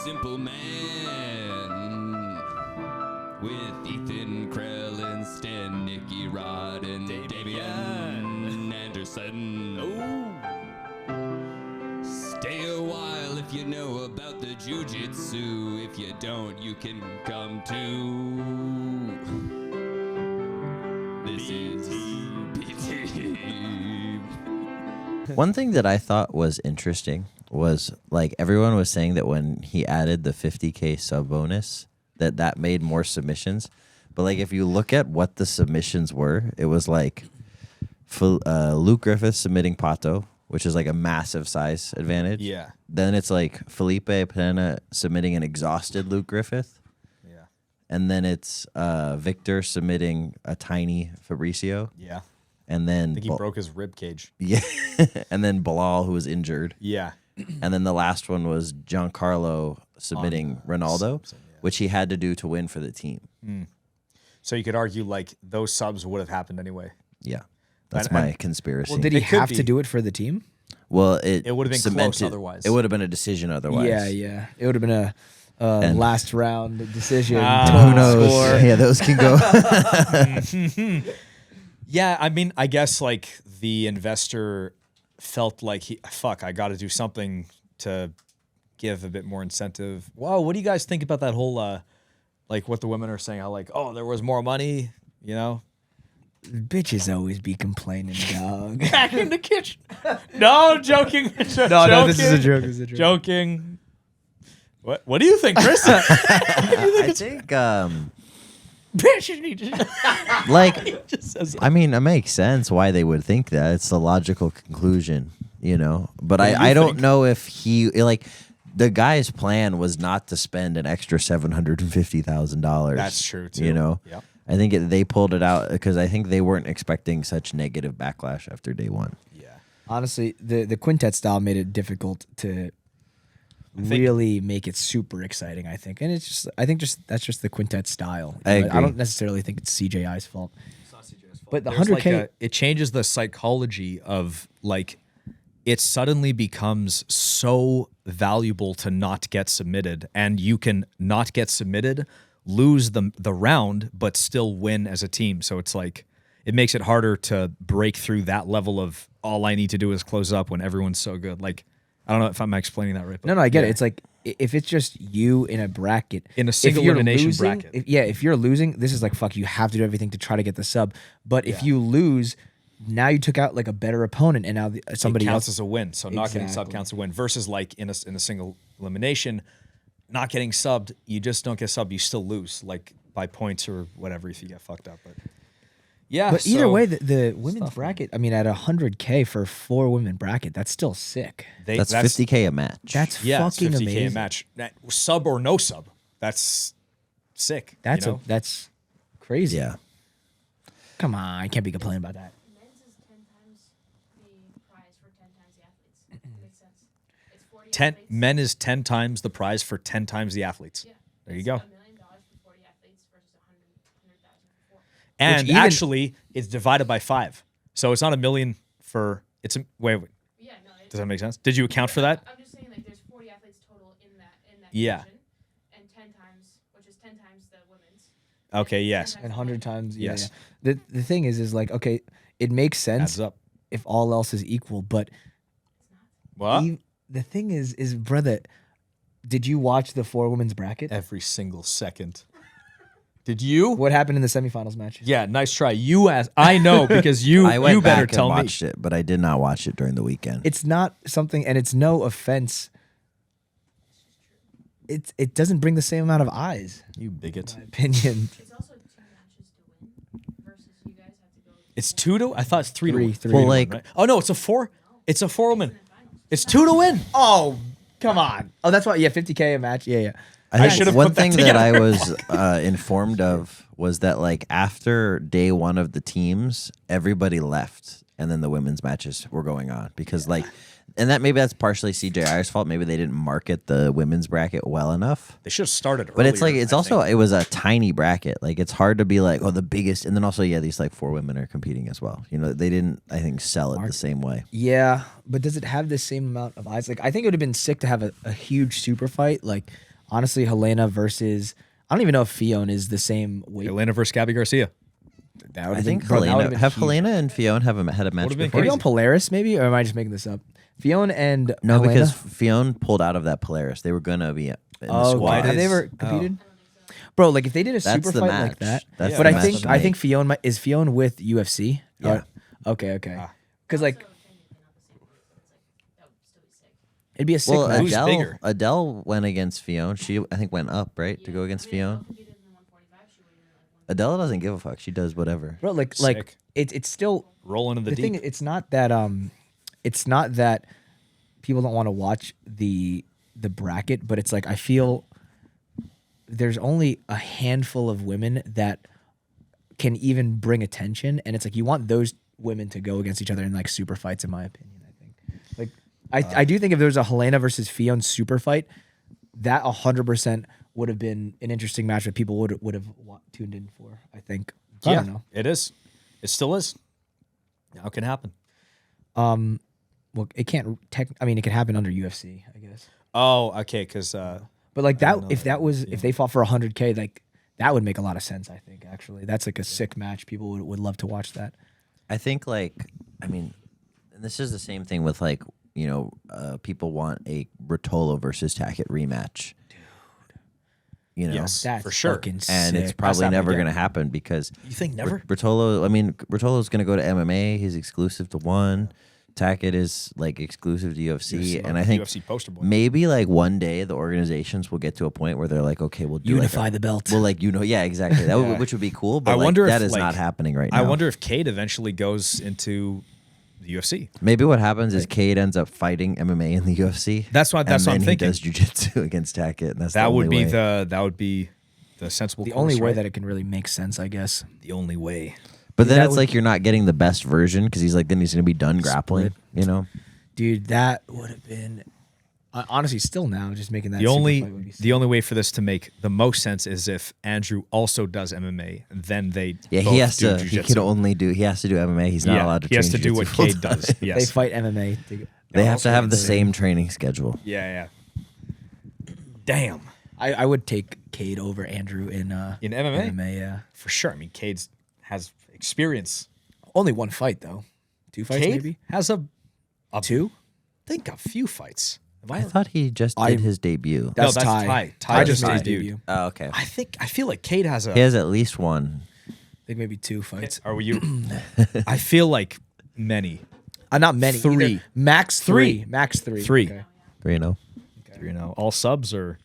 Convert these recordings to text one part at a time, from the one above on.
Simple Man with Ethan Krell instead, Nicky Rod and Damien Anderson. Oh, stay a while if you know about the jiu-jitsu. If you don't, you can come too. This is BT. One thing that I thought was interesting was, like, everyone was saying that when he added the 50K sub bonus, that made more submissions. But, like, if you look at what the submissions were, it was like Luke Griffith submitting Pato, which is like a massive size advantage. Yeah. Then it's like Felipe Pena submitting an exhausted Luke Griffith. Yeah. And then it's Victor submitting a tiny Fabricio. Yeah. And then I think he broke his rib cage. Yeah. And then Bilal, who was injured. Yeah. And then the last one was Giancarlo submitting Ronaldo, which he had to do to win for the team. So you could argue like those subs would have happened anyway. Yeah. That's my conspiracy. Well, did he have to do it for the team? Well, it would have been cemented, close otherwise. It would have been a decision otherwise. Yeah. It would have been a last round decision. Who knows? Score. Yeah, those can go. Yeah, I mean, I guess like the investor felt like I got to do something to give a bit more incentive. Wow, what do you guys think about that whole like what the women are saying? How like, oh, there was more money, you know? Bitches always be complaining, dog. Back in the kitchen. No, joking. No, this is a joke. This is a joke. Joking. What do you think, Chris? I think, Bitches need to. like, Just says I mean, it makes sense why they would think that. It's the logical conclusion, you know? But I don't know if the guy's plan was not to spend an extra $750,000. That's true, too. You know? Yep. I think they pulled it out because I think they weren't expecting such negative backlash after day one. Yeah. Honestly, the quintet style made it difficult to really make it super exciting, I think. And that's just the quintet style. I agree. I don't necessarily think it's CJI's fault. It's not CJ's fault. But the There's 100K it changes the psychology of like it suddenly becomes so valuable to not get submitted, and you can not get submitted, lose the round, but still win as a team. So it's like it makes it harder to break through that level of all I need to do is close up when everyone's so good. Like, I don't know if I'm explaining that right. But No, I get it. It's like if it's just you in a bracket. In a single elimination bracket. If you're losing, this is like, fuck, you have to do everything to try to get the sub. But if you lose, now you took out like a better opponent, and now somebody it counts else as a win. So not getting sub counts as a win versus like in a single elimination, not getting subbed, you just don't get subbed. You still lose like by points or whatever if you get fucked up. But yeah. But either way, the women's bracket, I mean, at 100K for 4 women bracket, that's still sick. That's 50K a match. That's fucking 50K amazing. a match. Sub or no sub, that's sick. That's crazy. Yeah. Come on, I can't be complaining about that. Men's is 10 times the prize for 10 times the athletes. It makes sense. It's 40 athletes. Men is 10 times the prize for 10 times the athletes. Yeah. There you It's go. $1 million for 40 athletes versus 100,000 for 4. And even- actually, it's divided by 5. So it's not $1 million for wait. Yeah, no. Does that make sense? Did you account for that? I'm just saying, like, there's 40 athletes total in that Yeah. division, and 10 times, which is 10 times the women's. Okay, yes. And 100 times, Yes. yeah. The thing is like, okay, it makes sense Adds up. if all else is equal, but What? the thing is brother, did you watch the 4 women's bracket? Every single second. Did you? What happened in the semifinals match? Yeah, nice try. You asked. I know because you I went you better back tell and me. watched it, but I did not watch it during the weekend. It's not something, and it's no offense. It doesn't bring the same amount of eyes, You bigot. in my opinion. It's also 2 matches to win versus you guys have to go. It's 2 to. I thought it's 3 to win. Three. Well, to like- win, right? Oh no, it's a 4. It's a 4 woman. It's 2 to win. Oh, come on. Oh, that's why. Yeah, 50K a match. Yeah. I think should've one put that thing that I together. was informed of was that, like, after day one of the teams, everybody left, and then the women's matches were going on because, like, and that maybe that's partially CJI's fault. Maybe they didn't market the women's bracket well enough. They should have started earlier. But it's like I also think. it was a tiny bracket. Like it's hard to be like, oh, the biggest, and then also these like 4 women are competing as well. You know, they didn't, I think, sell it the same way. Yeah, but does it have the same amount of eyes? Like I think it would have been sick to have a huge super fight. Like honestly, Helena versus I don't even know if Fionn is the same weight. Elena versus Gabby Garcia. That would I think bro, that would've been huge. Helena and Fionn had a match Would've been before. Maybe on Polaris, maybe, or am I just making this up? Fionn and No, Helena? because Fionn pulled out of that Polaris. They were gonna be in the Oh, squad. have they ever competed? Bro, like if they did a That's super the fight match. like that, That's but the I match think to I think make. Fionn is Fionn with UFC. Yeah. Okay. Because like So technically not the same weight, but it's like that would still be sick. it'd be a sick Well, match. bigger? Adele went against Fionn. She I think went up to go against Fionn. Competed in the 145. She weighed in like Adele doesn't give a fuck. She does whatever. Bro, like Sick. it's still Rolling in the the deep. thing. It's not that people don't want to watch the bracket, but it's like I feel there's only a handful of women that can even bring attention, and it's like you want those women to go against each other in like super fights, in my opinion. I think like I do think if there was a Helena versus Fionn super fight, that 100% would have been an interesting match that people would have tuned in for. I think. I don't know. It is. It still is. Now it can happen. Well, it can't. I mean, it could happen under UFC, I guess. Oh, okay. Because But like that, if they fought for 100K, like that would make a lot of sense. I think actually, that's like a sick match. People would love to watch that. I think and this is the same thing with like, people want a Ruotolo versus Tackett rematch. Dude. yes, That's for sure. fucking And sick. it's probably happening never again. going to happen because You think never? Ruotolo's going to go to MMA. He's exclusive to one. Tackett is like exclusive to UFC, and I think UFC poster boy. maybe like one day the organizations will get to a point where they're like, okay, we'll do Unify the belt. Well, yeah, exactly. That which would be cool, but I wonder that if, is not happening right now. I wonder if Cade eventually goes into the UFC. Maybe what happens is Cade ends up fighting MMA in the UFC. That's what I'm and then thinking. He does jiu-jitsu against Tackett, and that's That the would only be way. the sensible. the course, only way right? that it can really make sense, I guess. the only way. But then that it's would- like you're not getting the best version because he's going to be done grappling. Dude, that would have been honestly still now just making that. The super only fight would be sick. the only way for this to make the most sense is if Andrew also does MMA, and then they Yeah, both he has do to. He jiu-jitsu. can only do. He has to do MMA. He's not allowed to. He has train to do what jiu-jitsu Cade full-time. does. They Yes. fight MMA. They have to have the also- same training schedule. Yeah. Damn. I would take Cade over Andrew in MMA? MMA, yeah. For sure. I mean, Cade has experience. Only one fight though. 2 fights Cade maybe. has a 2. think a few fights. I thought he just did his debut. That's that's Ty. Ty. Ty Ty just just made his debuted. debut. Oh, okay. I feel like Cade has a. He has at least one. I think maybe 2 fights. Are you? I feel like many. Not many. 3. Either. Max 3. Max 3. 3. Okay. 3-0. All subs or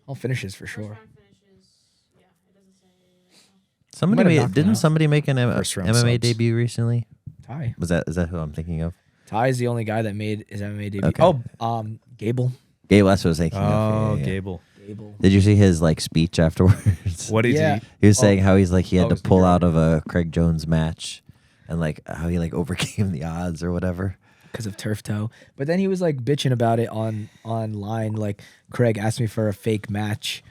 All finishes for sure. Round finishes. Yeah, it doesn't say right now. Might have knocked him Didn't out. somebody make an First round MMA subs. debut recently? Ty. Is that who I'm thinking of? Ty is the only guy that made his MMA debut. Okay. Oh, Gable. Gable. That's what I was thinking. Oh, of. Yeah. Gable. Gable. Did you see his speech afterwards? What did Yeah. he? He was saying how he's he had Oh, to it's the pull girl. out of a Craig Jones match, and how he overcame the odds or whatever. Because of turf toe. But then he was bitching about it online. Like Craig asked me for a fake match.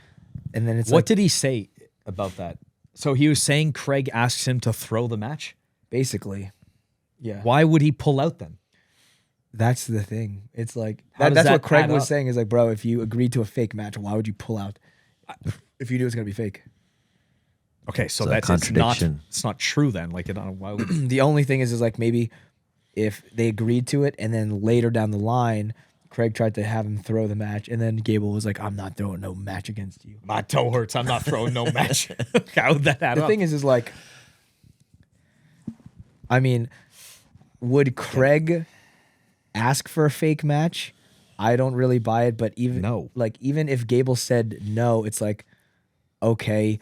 And then it's What did he say about that? So he was saying Craig asks him to throw the match. basically. Yeah. Why would he pull out then? That's the thing. It's How that's does what that Craig add was up? saying is bro, if you agreed to a fake match, why would you pull out? If you knew it was gonna be fake. Okay, so It's a that's it's not contradiction. it's not true then. Why would The only thing is maybe if they agreed to it and then later down the line, Craig tried to have him throw the match, and then Gable was like, I'm not throwing no match against you. my toe hurts? I'm not throwing no match. How would that add The up? thing is I mean, would Craig ask for a fake match? I don't really buy it, but even No. even if Gable said no, it's okay,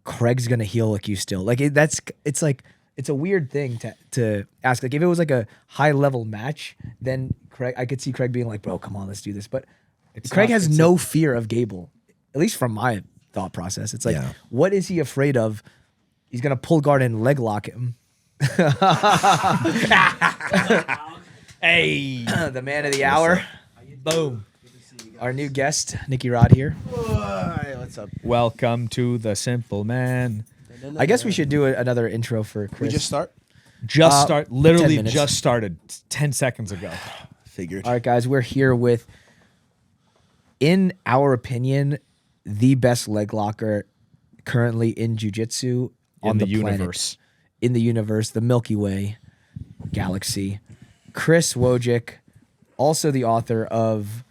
Craig's gonna heel you still. It's a weird thing to ask. If it was a high level match, then I could see Craig being bro, come on, let's do this. But Craig has no fear of Gable, at least from my thought process. It's Yeah. what is he afraid of? He's gonna pull guard and leg lock him. Hey, the man of the hour, boom. our new guest, Nicky Rod here. What's up? Welcome to the Simple Man. I guess we should do another intro for Chris. We just start? Just 10 literally minutes. just started 10 seconds ago. Figured. All right, guys, we're here with, in our opinion, the best leg locker currently in jiu-jitsu on In the planet. universe. In the universe, the Milky Way galaxy. Chris Wojcik, also the author of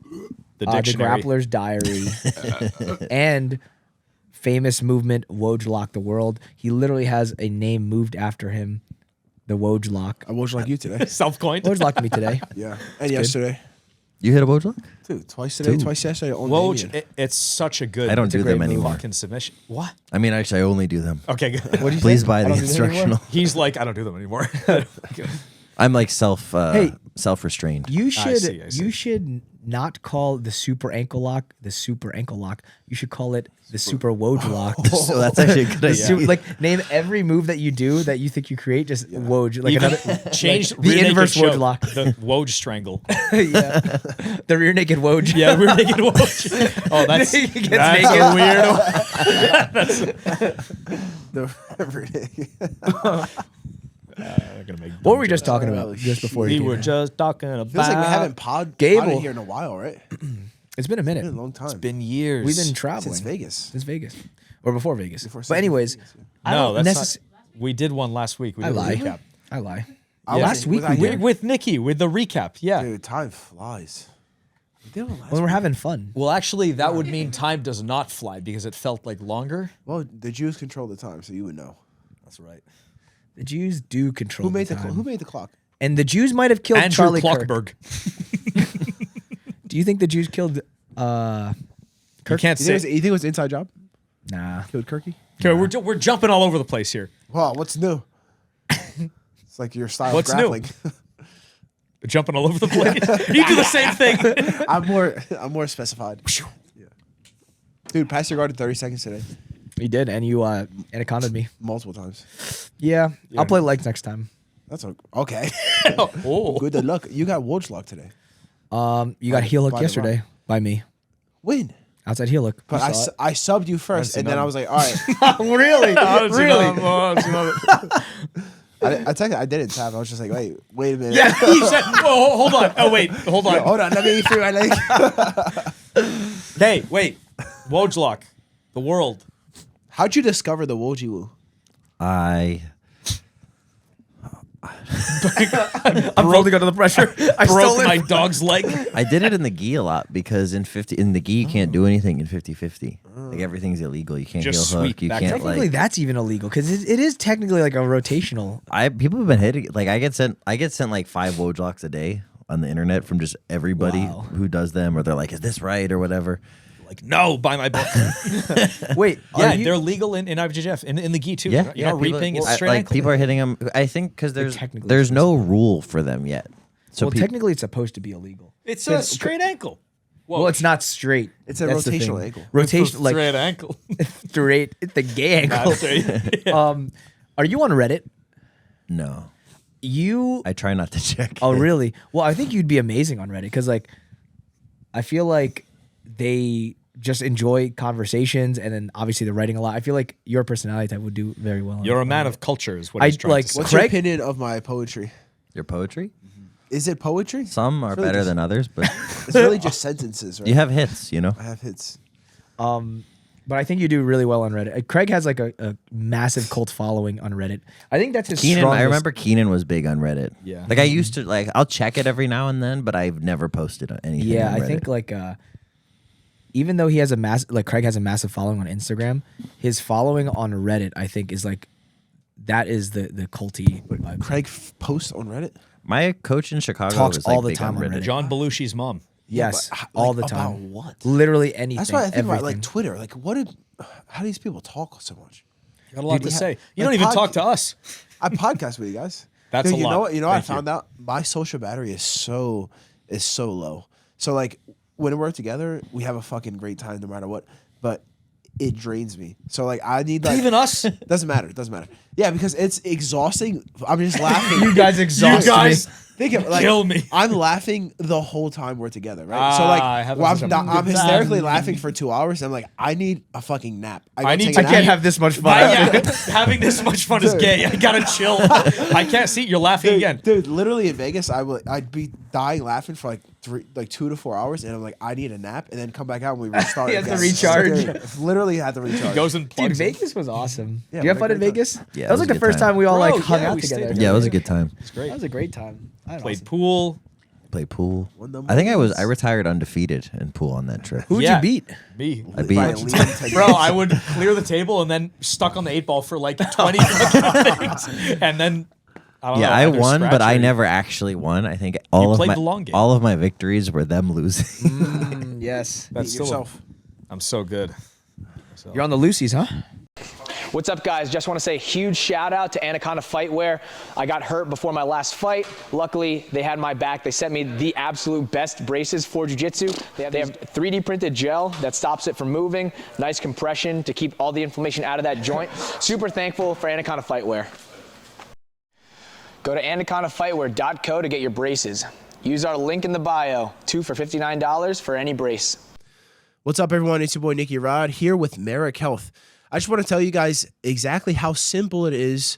The The dictionary. Grappler's Diary and famous movement Woj Lock the World. He literally has a name moved after him, the Woj Lock. I watched like you today. Self-coined. Woj locked me today. Yeah. And yesterday. You hit a Woj Lock? Dude, twice today, Two. twice yesterday. On Woj, Damien. it's such a good I don't do them great move. anymore. fucking submission. What? I mean, actually, I only do them. Okay, good. What'd you Please say? buy I the don't do that anymore? instructional. He's like, I don't do them anymore. I'm like Hey. self-restrained. You should see, I see. you should not call the super ankle lock the super ankle lock. You should call it the super Woj lock. So that's actually a good The idea. like name every move that you do that you think you create just Woj like Even another change the rear naked inverse Woj choke, lock. The Woj strangle. yeah. The rear naked Woj. Yeah, we're naked Woj. Oh, that's He gets that's naked. a weirdo. The everything. I'm gonna make What were we just talking Oh, about just before we you were came in? just talking about. Feels like we haven't Gable. podded here in a while, right? It's been a minute. It's been a long time. It's been years. We've been traveling Since Vegas. Since Vegas. Or before Vegas. Before But anyways, Vegas, yeah. I No, don't that's necess- not. We did one last week. We I did a lie. recap. I lie. I Yeah. Last week was I we here? did. With Nicky, with the recap. Yeah. Dude, time flies. We did one last When we're week. having fun. Well, actually, that would mean time does not fly because it felt like longer. Well, the Jews control the time, so you would know. That's right. The Jews do control Who made the time. Who made the clock? And the Jews might have killed Andrew Charlie Kirk. Klockberg. Do you think the Jews killed You Kirk? can't You say. think it was inside job? Nah. Killed Kirky? Okay, we're jumping all over the place here. Wow, what's new? It's like your style What's of new? grappling. Jumping all over the place. You do the same thing. I'm more specified. Yeah. Dude, pass your guard in 30 seconds today. You did, and you anacondaed me. Multiple times. Yeah. I'll play legs next time. That's okay. Oh. Good luck. You got Woj Lock today. You got heel hook by the yesterday way. by me. Win. Outside heel hook. But I subbed you first, and then I was like, all right. really? really? I didn't tap. I was just like, wait a minute. Yeah, you said. Oh, hold on. Oh, wait. Hold on. Hold on. Let me free my leg. Hey, wait. Woj Lock, the world. How'd you discover the Woji Woo? I I'm folding under the pressure. I Broke stole my it. dog's leg. did it in the gi a lot because in the gi you can't do anything in 50-50. Like everything's illegal. You can't Just heel hook. sweep You back. can't Technically, like. that's even illegal because it is technically like a rotational. People have been hitting. Like I get sent like 5 Woj Locks a day on the internet from just everybody Wow. who does them, or they're like, "Is this right?" or whatever. Like, no, buy my book. Wait, Yeah, are you, they're legal in IBJJF, in the gi too. Yeah, You know, reaping people, is straight like ankle. people are hitting them. I think because there's technically no rule for them yet. So well, peop- technically, it's supposed to be illegal. It's a straight ankle. Well, it's not straight. It's a That's the rotational thing. ankle. Rotation, like straight ankle. straight. It's the gay ankle. That's right. Are you on Reddit? no, You I try not to check. Oh, it. really? Well, I think you'd be amazing on Reddit because, like, I feel like they just enjoy conversations, and then obviously they're writing a lot. I feel like your personality type would do very well. You're a on man Reddit. of culture, is what I he's trying like- to say. What's your Craig? opinion of my poetry? Your poetry. Is it poetry? Some are It's really better just- than others, but It's really just sentences, right? you have hits. You know. I have hits. But I think you do really well on Reddit. Craig has like a massive cult following on Reddit. I think that's his Keenan, strongest. I remember Keenan was big on Reddit. Yeah. Like I used to I'll check it every now and then, but I've never posted anything. Yeah, on I Reddit. think like even though he has Craig has a massive following on Instagram, his following on Reddit I think is like that is the culty vibe. Craig posts on Reddit? my coach in Chicago Talks is like all the big time on Reddit. John Belushi's mom. Yes, but, all like, the time. about what? Literally anything. That's why I think about like everything. Twitter. Like, how do these people talk so much? You got a lot Dude, to we say. have- You like don't even pod- talk to us. I podcast with you guys. That's Dude, a lot. You know what? You know what I Thank you. found out? My social battery is so low. So like when we're together, we have a fucking great time no matter what. But it drains me. So like I need like Even us. Doesn't matter. Yeah, because it's exhausting. I'm just laughing. You guys exhaust You guys. me. think of like Kill me. I'm laughing the whole time we're together, right? Ah, so I have like, such a- I'm hysterically laughing for 2 hours. And I'm like, I need a fucking nap. I go need take to a I can't nap. have this much fun. Having this much fun is gay. I gotta chill. I can't see. You're laughing again. Dude, literally in Vegas, I'd be dying laughing for like 2 to 4 hours, and I'm like, I need a nap, and then come back out and we restart. He has to again. recharge. Dude, literally had to recharge. Goes and Dude, plugs in. Vegas was awesome. Yeah, Did you have what fun a in great Vegas? Yeah, that was it like was the a good first time. time we all Bro, like hung yeah, out we stayed together. there. Yeah, it was a good time. It's great. That was a great time. I had Played awesome. pool. Play pool. Won the I think I most. retired undefeated in pool on that trip. Who'd Yeah. you beat? Me. I beat. By Liam to- Bro, I would clear the table and then stuck on the 8 ball for like 20 fucking things. And then, I don't know. Yeah, I either won, but scratch I or- never actually won. I think all of played my the long game. all of my victories were them losing. Yes. That's Beat still yourself. I'm so good. You're on the Lucy's, huh? What's up, guys? Just want to say a huge shout out to Anaconda Fightwear. I got hurt before my last fight. Luckily, they had my back. They sent me the absolute best braces for jiu-jitsu. They have 3D printed gel that stops it from moving, nice compression to keep all the inflammation out of that joint. Super thankful for Anaconda Fightwear. Go to anacondafightwear.co to get your braces. Use our link in the bio, 2 for $59 for any brace. What's up, everyone? It's your boy Nicky Rod here with Marekhealth. I just want to tell you guys exactly how simple it is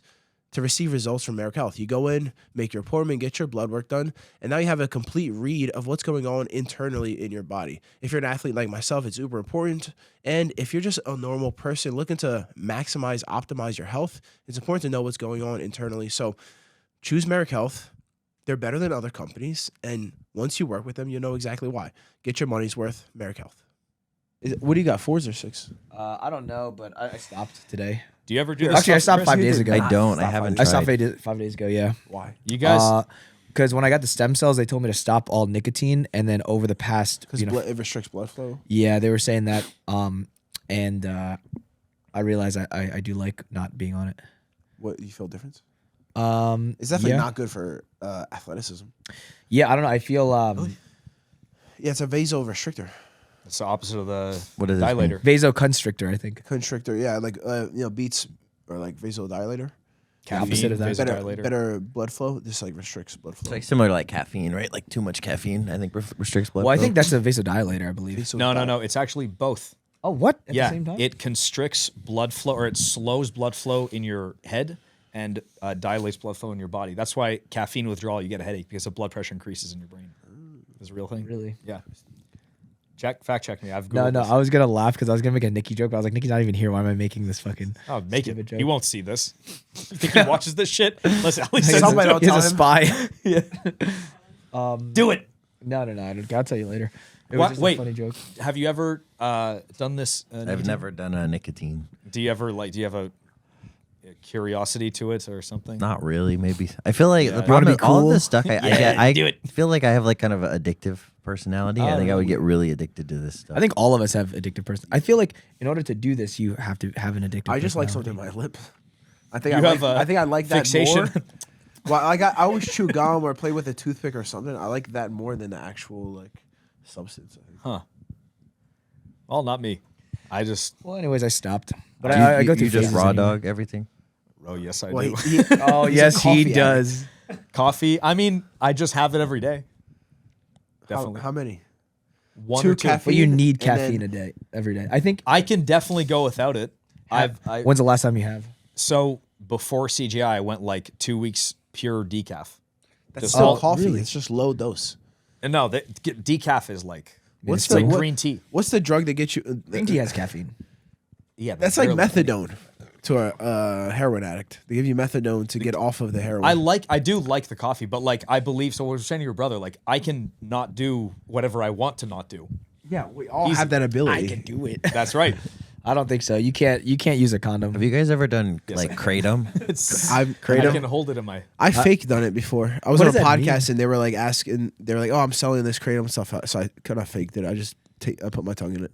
to receive results from Marekhealth. You go in, make your appointment, get your blood work done, and now you have a complete read of what's going on internally in your body. If you're an athlete like myself, it's super important. And if you're just a normal person looking to maximize, optimize your health, it's important to know what's going on internally. So choose Marekhealth. They're better than other companies. And once you work with them, you know exactly why. Get your money's worth, Marekhealth. What do you got, 4s or 6? I don't know, but I stopped today. Do you ever do this? Actually, I stuff, stopped 5 Chris? days ago. I don't. I Stop haven't I tried. stopped 5 days ago, yeah. Why? You guys, Because when I got the stem cells, they told me to stop all nicotine, and then over the past, Because it restricts blood flow. yeah, they were saying that, and I realized I do like not being on it. What, you feel a difference? It's It's definitely not good for athleticism. Yeah, I don't know. I feel Yeah, it's a vasorestrictor. it's the opposite of the What does this mean? dilator. vasoconstrictor. I think Constrictor, yeah, like beats or like vasodilator. opposite of that. vasodilator. Better blood flow. This like restricts blood It's flow. like similar to like caffeine, right? Like too much caffeine, I think restricts blood Well, I flow. think that's a vasodilator, I believe. No. It's actually both. Oh, what? At Yeah, the same time? it constricts blood flow, or it slows blood flow in your head and dilates blood flow in your body. That's why caffeine withdrawal, you get a headache because the blood pressure increases in your brain. It's a real thing. Really? Yeah. Fact check me. I've Googled No, this. I was gonna laugh because I was gonna make a Nicky joke, but I was like, Nicky's not even here. Why am I making this fucking? Oh, make stupid it. joke? He won't see this. You think he watches this shit? Listen, at least He's Somebody a, don't he's tell a him. spy. do it. No, I'll tell you later. It was What? just Wait. a funny joke. Have you ever done this? I've nicotine? never done a nicotine. Do you ever do you have a curiosity to it or something? Not really. Maybe I feel like the You problem wanna is be all of cool? this stuff. Yeah, I do it. feel like I have like kind of an addictive personality. I think I would get really addicted to this stuff. I think all of us have addictive person. I feel like in order to do this, you have to have an addictive. I just like personality. something in my lip. I think You I have like. a I think I like that fixation. more. Well, I always chew gum or play with a toothpick or something. I like that more than the actual like substance. I think. Huh. Well, not me. I just. Well, anyways, I stopped. But Do you, I go through you just phases raw anyway. dog everything. Oh yes, I Well, do. Oh he's a yes, he coffee does. Coffee. I mean, I just have it every day. how, Definitely. how many? One two or two. caffeine? But you need And caffeine then- a day, every day. I think. I can definitely go without it. When's the last time you have? So before CGI, I went like 2 weeks pure decaf. That's Just still all- coffee. really? It's just low dose. And no, decaf is like What's it's the like what- green tea. What's the drug that gets you? Green tea has caffeine. Yeah, but That's like barely. methadone to a heroin addict. They give you methadone to get off of the heroin. I do like the coffee, but like I believe so. What I was saying to your brother, like I can not do whatever I want to not do. yeah, we all have that ability. I can do it. That's right. I don't think so. You can't use a condom. Have you guys ever done Yes, like I- kratom? I've I kratom. can hold it in my. I fake done it before. I was What on a does that podcast and they were like asking. They were like, "Oh, I'm selling this kratom stuff," so I kind of faked it. I put my tongue in it.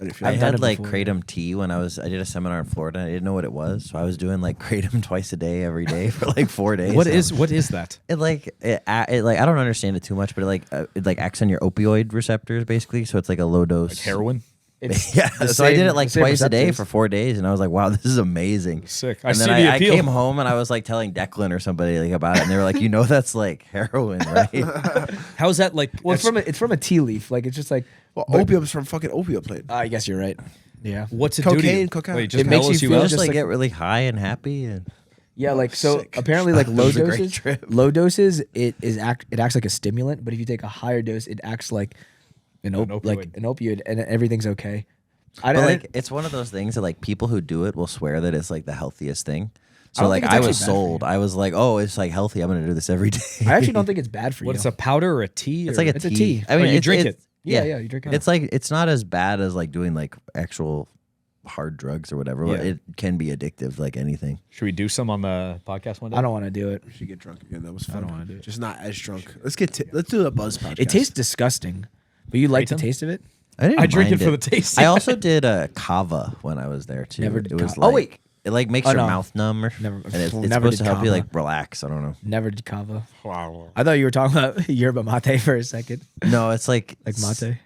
I didn't feel I it. done had it like before. kratom tea when I did a seminar in Florida. I didn't know what it was, so I was doing like kratom twice a day, every day for like 4 days. What So is that? it like it like I don't understand it too much, but it like acts on your opioid receptors basically. So it's like a low dose Heroin. It's Yeah, the so I did same- it like the same twice a day receptors. for 4 days, and I was like, "Wow, this is amazing." Sick. I And see then the I appeal. came home and I was like telling Declan or somebody like about it, and they were like, "That's like heroin, right?" How's that like? Well, it's from a tea leaf. Like it's just like. Well, opium's from fucking opioid plant. I guess you're right. Yeah. What's it do to you? Cocaine, cocaine. Wait, just It makes mellows you you feel out? Just just like like- get really high and happy, and Yeah, like so. Sick. Apparently, like low was a great doses. trip. Low doses, it acts like a stimulant. But if you take a higher dose, it acts like an opioid, and everything's okay. but like it's one of those things that like people who do it will swear that it's like the healthiest thing. So don't like think it's I actually was bad for sold. you. I was like, "Oh, it's like healthy. I'm gonna do this every day." I actually don't think it's bad for What? you. It's a powder or a tea? It's or- like a It's a tea. tea. I mean, you drink it. Yeah, you drink it. It's like it's not as bad as like doing like actual hard drugs or whatever. Yeah. It can be addictive, like anything. Should we do some on the podcast one day? I don't want to do it. We should get drunk again. That was fun. I don't wanna do it. Just not as drunk. Let's do the buzz podcast. It tastes disgusting, but you like the Kratom? taste of it. Didn't I drink mind it for the taste. I also did a kava when I was there too. Never did it was kava. Oh, like, wait. it like makes Oh, your no. mouth numb, Never- and it's never supposed to did help you kava. like relax. I don't know. Never did kava. Wow. I thought you were talking about yerba mate for a second. No, it's like Like mate?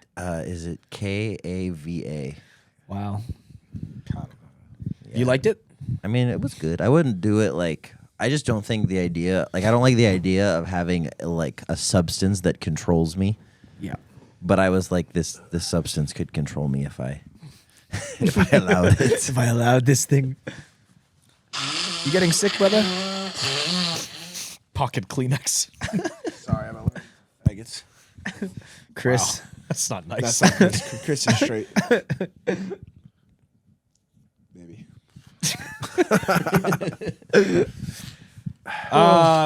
Is it KAVA? Wow. You liked it? I mean, it was good. I wouldn't do it like. I just don't think the idea. Like, I don't like the idea of having like a substance that controls me. Yeah. But I was like, this substance could control me if I if I allowed it. If I allowed this thing. You getting sick, brother? Pocket Kleenex. Sorry, I'm allergic. Faggots. Chris. That's not nice. That's not Chris. Chris is straight. Maybe.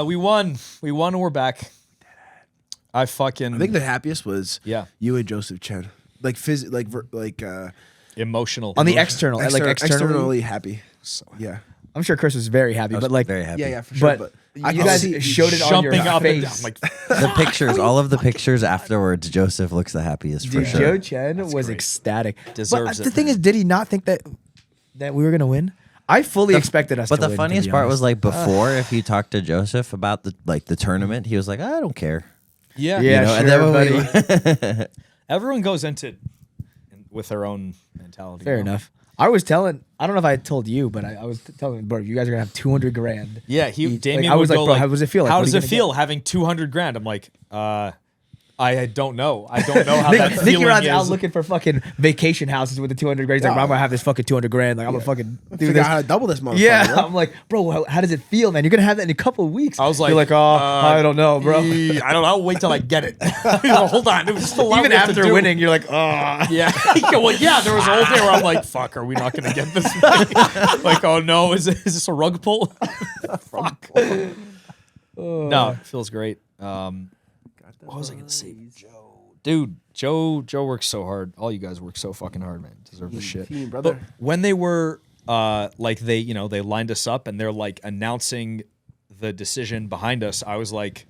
We won. We won and we're back. I fucking I think the happiest was Yeah. you and Joseph Chen. Like emotional. On the external, like externally. externally happy. Yeah. I'm sure Chris was very happy, but like very happy. Yeah, for sure. But I you can guys see showed it on your jumping up and down. face. Like, The pictures, all of the pictures afterwards, Joseph looks the happiest for Dude, sure. Joe Chen was great. ecstatic. Deserves but it. the thing is, did he not think that we were gonna win? I fully expected us But to the win. funniest part was like before, if you talked to Joseph about the tournament, he was like, "I don't care." yeah. Yeah, You know, sure, and then when buddy. Everyone goes into with their own mentality. Fair you know? enough. I was telling, I don't know if I told you, but I was telling, bro, you guys are gonna have 200 grand. Yeah, Damien I was would like, go bro, like, how does it feel? Like, how what are does you it gonna feel having 200 grand? I'm like, I don't know. I don't know how that Nicky feeling Rod's is. out looking for fucking vacation houses with the 200 grand. He's like, bro, I'm gonna have this fucking 200 grand. Like, I'm gonna fucking do Figure this. out how to double this motherfucker. Yeah, bro. I'm like, bro, how does it feel, man? You're gonna have that in a couple of weeks. I was like, you're like, I don't know, bro. I don't know. I'll wait till I get it. Hold on. It was still a lot Even we have to after do. winning, you're like, Yeah. Yeah, well, yeah, there was a whole day where I'm like, fuck, are we not going to get this right? Like, oh no, is this a rug pull? Fuck. No, it feels great. What was I going to say? Dude, Joe works so hard. All you guys work so fucking hard, man. Deserve the shit. team, brother. But when they were like they lined us up and they're like announcing the decision behind us, I was like,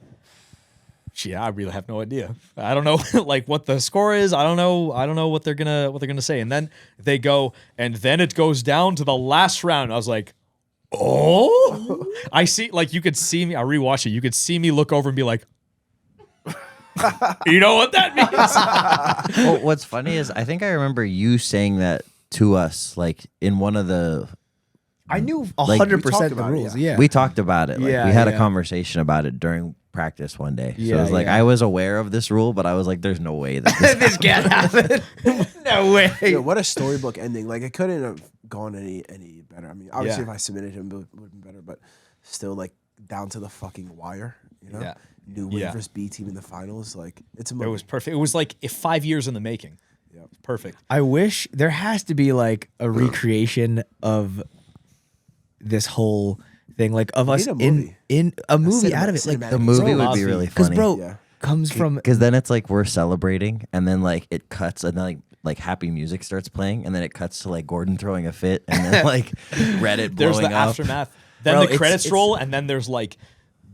yeah, I really have no idea. I don't know like what the score is. I don't know what they're gonna say. And then they go, and then it goes down to the last round. I was like, oh, I see. Like you could see me. I rewatched it. You could see me look over and be like, you know what that means? Well, what's funny is I think I remember you saying that to us, like in one of the. I knew Like, 100% talked the about it, rules. yeah. Yeah. We talked about it. Like, Yeah, we had a yeah. conversation about it during practice one day. So Yeah, it was like yeah. I was aware of this rule, but I was like, "There's no way that this This can't happen. No way. Yeah, what a storybook ending. Like it couldn't have gone any better. I mean, obviously Yeah. if I submitted him, it would have been better, but still like down to the fucking wire, you know? Yeah. New win Yeah. versus B team in the finals. Like it's a It movie. was perfect. It was like 5 years in the making. Yeah. Perfect. I wish there has to be like a recreation of this whole thing, like of us need a in movie. in a movie cinema- out of it. Like cinematic the movie Bro, would be really because funny. bro Yeah. comes from Because then it's like we're celebrating, and then like it cuts, and then like happy music starts playing, and then it cuts to like Gordon throwing a fit, and then like Reddit There's blowing the up. aftermath. Then Bro, the it's- credits it's- roll, and then there's like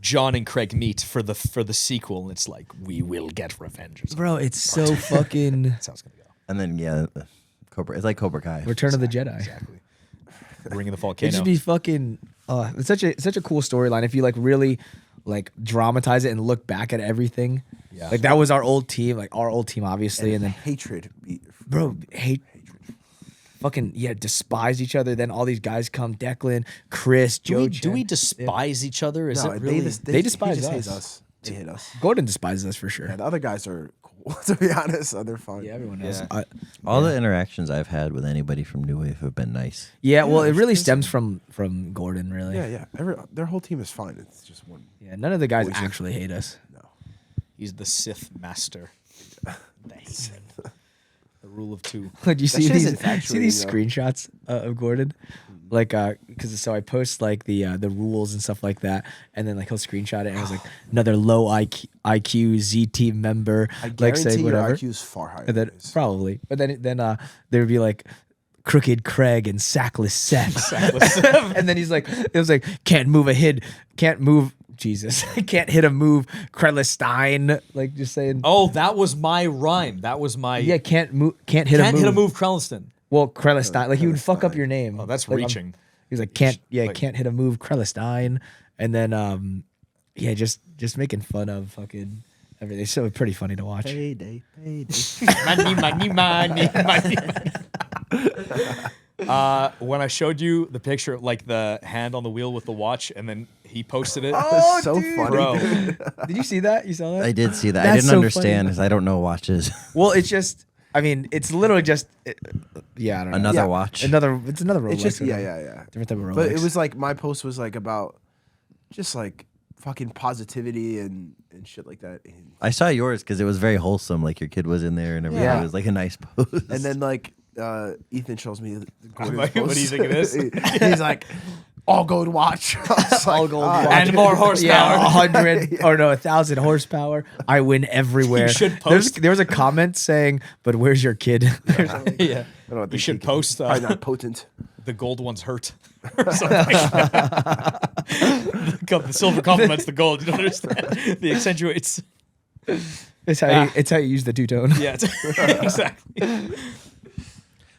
John and Craig meet for the sequel, and it's like we will get revenge. Or something. bro. It's so fucking That's how it's gonna go. And then Cobra. It's like Cobra Kai. Return of the Jedi. Exactly. Ring of the It Volcano. just be fucking. It's such a cool storyline if you like really like dramatize it and look back at everything. Yeah. Like that was our old team, obviously, and then hatred. bro, hate fucking despise each other. Then all these guys come, Declan, Chris, Joe. Do we despise each other? Is No, it really? They despise he just hates us. us. They hate us. Gordon despises us for sure. Yeah, the other guys are cool. To be honest, they're fine. Yeah, everyone knows. Yeah. All the interactions I've had with anybody from New Wave have been nice. Yeah, well, it really stems from Gordon, really. Yeah. Their whole team is fine. It's just one. Yeah, none of the guys Boys. actually hate us. No. He's the Sith master. The rule of two. Did you see shit is these infatuating, though. screenshots of Gordon? Like, because so I post like the rules and stuff like that, and then like he'll screenshot it, and it was like another low IQ Z team member, I like guarantee saying your whatever. IQ is far higher. And then than his. probably, but then there would be like Crooked Craig and Sackless Seth, and then it was like can't move. Jesus, can't hit a move. Krellestein, like just saying. Oh, that was my rhyme. That was my. Yeah, can't hit a move. Can't hit a move, Krelliston. Well, Krellestein, like he would fuck up your name. Oh, that's Like, reaching. He's like, can't hit a move, Krellestein, and then just making fun of fucking everything. So pretty funny to watch. Payday. money. When I showed you the picture, like the hand on the wheel with the watch, and then he posted it. That's so funny. Bro, Did you see that? You saw that? I did see that. I That's didn't so understand funny. because I don't know watches. Well, it's just. I mean, it's literally just. I don't know. Another Yeah. watch. It's another Rolex. It's just or yeah. Different type of Rolex. But it was like my post was like about just like fucking positivity and shit like that. I saw yours because it was very wholesome. Like your kid was in there and everything. Yeah. It was like a nice post. And then like Ethan shows me the Gordon's like, what do you post. think of this? He's like, all gold watch. all gold watch. and more horsepower. Yeah, 100 or no, 1,000 horsepower. I win everywhere. You should post- There was a comment saying, "But where's your kid?" yeah. You You should post Probably not potent. the gold one's hurt or something. The silver complements the gold. You don't understand. The accentuates. It's how you use the two tone. Yeah, exactly.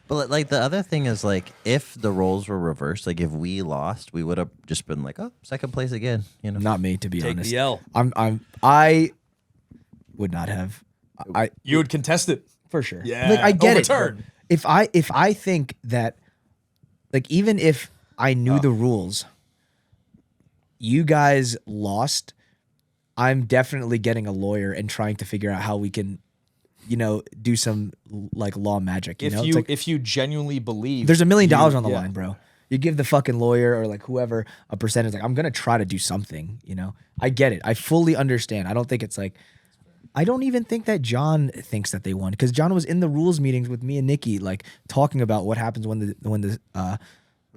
But like the other thing is like if the roles were reversed, like if we lost, we would have just been like, oh, second place again. You know, Not me, to be Take honest. the L. I would not have. You would contest it. For sure. Yeah. Like I get Overturn. it. If I think that, like, even if I knew the rules, you guys lost, I'm definitely getting a lawyer and trying to figure out how we can, do some like law magic. If It's you like, if you genuinely believe there's $1 million on the yeah. line, bro. You give the fucking lawyer or like whoever a percentage. Like, I'm gonna try to do something. I get it. I fully understand. I don't think it's like. I don't even think that John thinks that they won because John was in the rules meetings with me and Nicky, like talking about what happens when the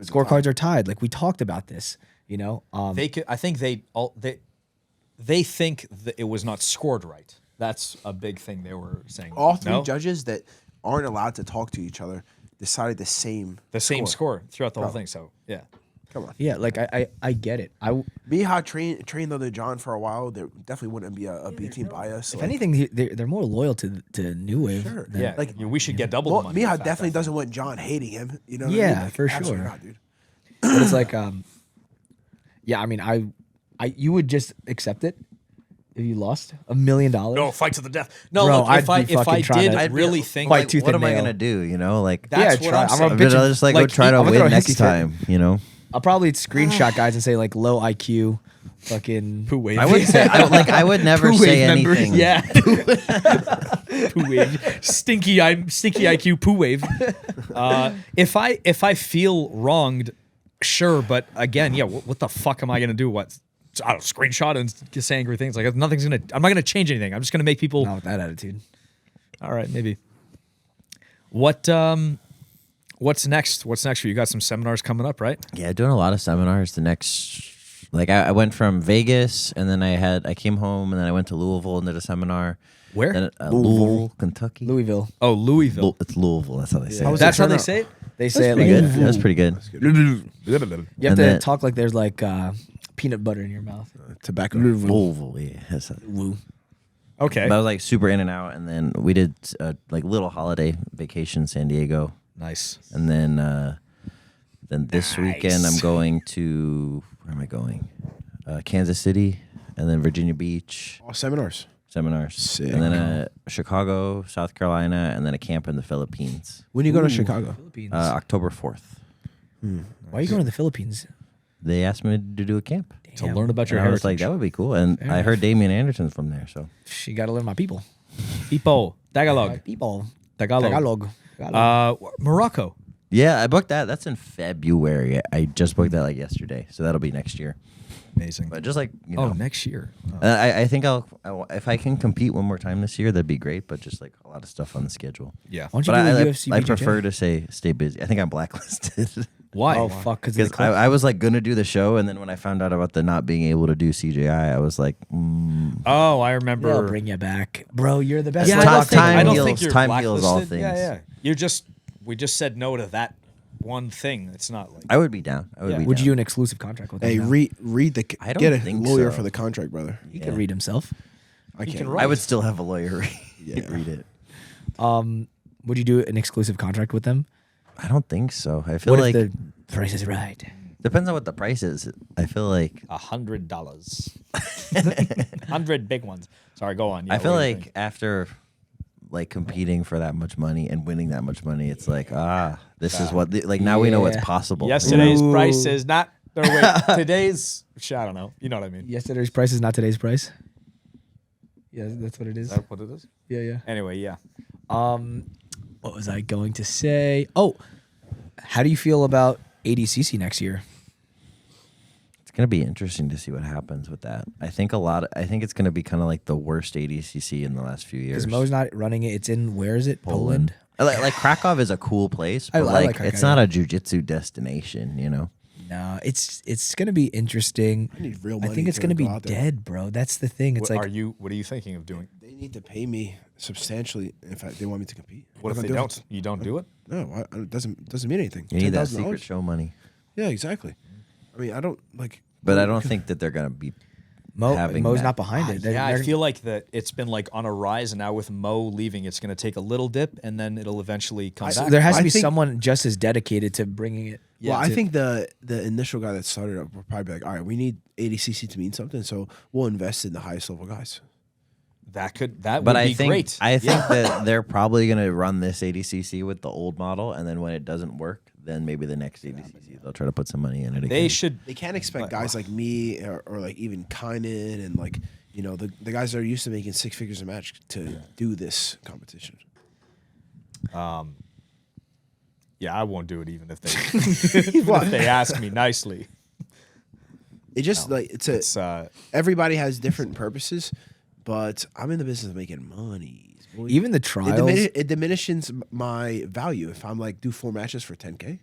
scorecards are tied. Like we talked about this, they could, I think they think that it was not scored right. That's a big thing they were saying. All three No? judges that aren't allowed to talk to each other decided the same score throughout the whole thing. So yeah. Come on. Yeah, like I get it. Miha trained under John for a while. There definitely wouldn't be a B team bias. If anything, they're more loyal to New Wave. Sure. than- Yeah, like, we should get double well, the money. Miha definitely doesn't want John hating him. You know what I Yeah, mean? Like, for absolutely sure. not, dude. But it's like, yeah. I mean, I you would just accept it if you lost $1 million. No, fight to the death. No, Bro, look, I'd if I be fucking trying did to- I'd be- really think Fight like, tooth what and am I nail. gonna do? that's Yeah, what try. I'm I'm saying. a I'm bitch- gonna just like like, go try to I'm gonna throw win a next hissy fit. time. You know, I'll probably screenshot guys and say like low IQ, fucking Poo wave. I would say I would never Poo say wave members. anything. Yeah. Poo wave. Stinky IQ poo wave. If I feel wronged, sure, but again, yeah, what the fuck am I gonna do? What? I don't know, screenshot and just say angry things. Like I'm not gonna change anything. I'm just gonna make people. not with that attitude. All right, maybe. What's next? What's next for you? You got some seminars coming up, right? Yeah, doing a lot of seminars. The next, like I went from Vegas, and then I came home, and then I went to Louisville and did a seminar. Where? Then, Louisville, Kentucky. Louisville. Oh, Louisville. It's Louisville. That's how they say How it. was That's how turnout? they say it. They say it Pretty like good. That's pretty good. you have And to then- talk like there's like peanut butter in your mouth. Tobacco. Louisville, yeah. That's how- Woo. Okay. But I was like super in and out, and then we did like little holiday vacation in San Diego, Nice. and then this weekend I'm going to where am I going? Kansas City, and then Virginia Beach. All seminars. seminars. Sick. And then a Chicago, South Carolina, and then a camp in the Philippines. When you go to Chicago? Philippines. October 4th. Why are you going to the Philippines? They asked me to do a camp. To learn about your And I was heritage. like, that would be cool. And I heard Damien Anderson's from there, so. She got to learn my people. People, Tagalog, My people. Tagalog. Morocco. Yeah, I booked that. That's in February. I just booked that like yesterday, so that'll be next year. Amazing. But just like, you know. Oh, next year. I think if I can compete one more time this year, that'd be great. But just like a lot of stuff on the schedule. Yeah. Why don't you But do I, the UFC? I BJJ? prefer to stay busy. I think I'm blacklisted. Why? Oh fuck! Because Because I was like gonna do the show, and then when I found out about the not being able to do CJI, I was like, Oh, I remember. they'll bring you back, bro. You're the best. Yeah, leg I don't lock think, time I don't heals- think you're time heals all blacklisted. Yeah, things. yeah. We just said no to that one thing. It's not like I would be down. I would Yeah. be Would down. you do an exclusive contract with him? Hey, now? read the. I don't Get a think lawyer so. for the contract, brother. He can read himself. I can't. write. I would still have a lawyer Yeah. read it. Would you do an exclusive contract with them? I don't think so. I feel What like if the price is right? depends on what the price is. I feel like $100. 100 big ones. Sorry, go on. Yeah, I feel what do you like think? after like competing for that much money and winning that much money, it's like this is what like now we know what's Yeah. possible. Yesterday's Ooh. price is not. Or wait, today's. I don't know. You know what I mean? Yesterday's price is not today's price. Yeah, that's what it is. Is that what it is? Yeah. Anyway, yeah. What was I going to say? Oh, how do you feel about ADCC next year? It's gonna be interesting to see what happens with that. I think it's gonna be kind of like the worst ADCC in the last few years. Because Mo's not running it. It's in, where is it? Poland. Like Krakow is a cool place, I but like it's Krakow, not yeah. a jujitsu destination, you know. No, it's gonna be interesting. I need real I money think it's to gonna be go out there. dead, bro. That's the thing. It's What like are you thinking of doing? They need to pay me substantially if they want me to compete. What if I'm they doing don't? it. You don't do it? No, it doesn't mean anything. You need that $10,000? secret show money, Yeah, exactly. I mean, I don't like. but I don't think that they're gonna be. having Mo's that. not behind it. Yeah, I They're- feel like that it's been like on a rise, and now with Mo leaving, it's going to take a little dip, and then it'll eventually come back. there has to I be think- someone just as dedicated to bringing it. Well, I to- think the initial guy that started it will probably be like, all right, we need ADCC to mean something, so we'll invest in the highest level guys. that But would I be think great. I think that they're probably gonna run this ADCC with the old model, and then when it doesn't work, then maybe the next ADCC they'll try to put some money in it again. They should. They can't expect guys like me or like even Carne and like the guys that are used to making six figures a match to do this competition. Yeah, I won't do it even if they even if they ask me nicely. It just It's everybody has different purposes, but I'm in the business of making money. boy. even the It, trials. it diminishes my value if I'm like do 4 matches for 10K.